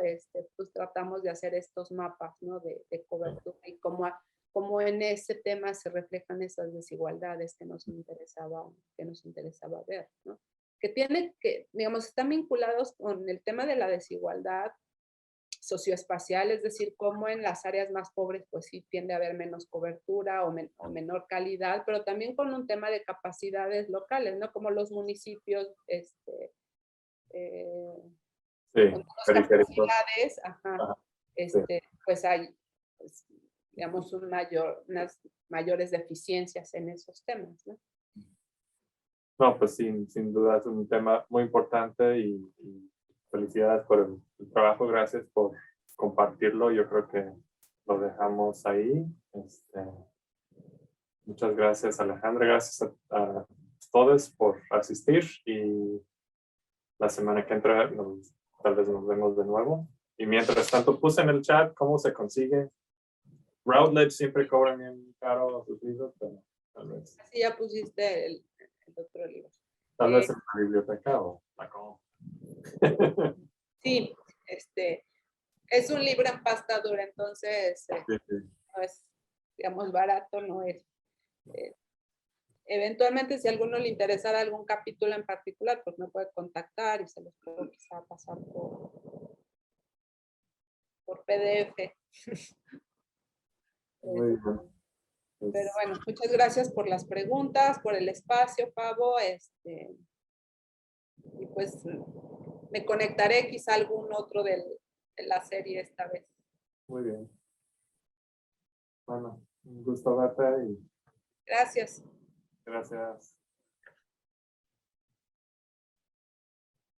[SPEAKER 2] pues tratamos de hacer estos mapas, ¿no? De cobertura y cómo en ese tema se reflejan esas desigualdades que nos interesaba ver, ¿no? Digamos, están vinculados con el tema de la desigualdad socioespacial, es decir, cómo en las áreas más pobres pues sí tiende a haber menos cobertura o menor calidad, pero también con un tema de capacidades locales, ¿no? Como los municipios,
[SPEAKER 1] Sí,
[SPEAKER 2] con menos
[SPEAKER 1] periféricos.
[SPEAKER 2] capacidades,
[SPEAKER 1] Ajá, sí.
[SPEAKER 2] pues hay, pues, digamos, unas mayores deficiencias en esos temas, ¿no?
[SPEAKER 1] No, pues sin duda es un tema muy importante y felicidades por el trabajo, gracias por compartirlo. Yo creo que lo dejamos ahí. Muchas gracias, Alejandra. Gracias a todos por asistir y la semana que entra tal vez nos vemos de nuevo. Y mientras tanto, puse en el chat cómo se consigue. Routledge siempre cobran bien caro sus libros, pero tal vez.
[SPEAKER 2] Así ya pusiste el otro libro.
[SPEAKER 1] Tal vez en la biblioteca o como.
[SPEAKER 2] Sí, es un libro en pasta dura, entonces
[SPEAKER 1] Sí, sí.
[SPEAKER 2] no es, digamos, barato, no es. Eventualmente, si a alguno le interesara algún capítulo en particular, pues me puede contactar y se los puedo quizá pasar por PDF.
[SPEAKER 1] Muy bien.
[SPEAKER 2] Pero bueno, muchas gracias por las preguntas, por el espacio, Pavo. Y pues me conectaré quizá a algún otro de la serie esta vez.
[SPEAKER 1] Muy bien. Bueno, un gusto verte y
[SPEAKER 2] Gracias.
[SPEAKER 1] gracias.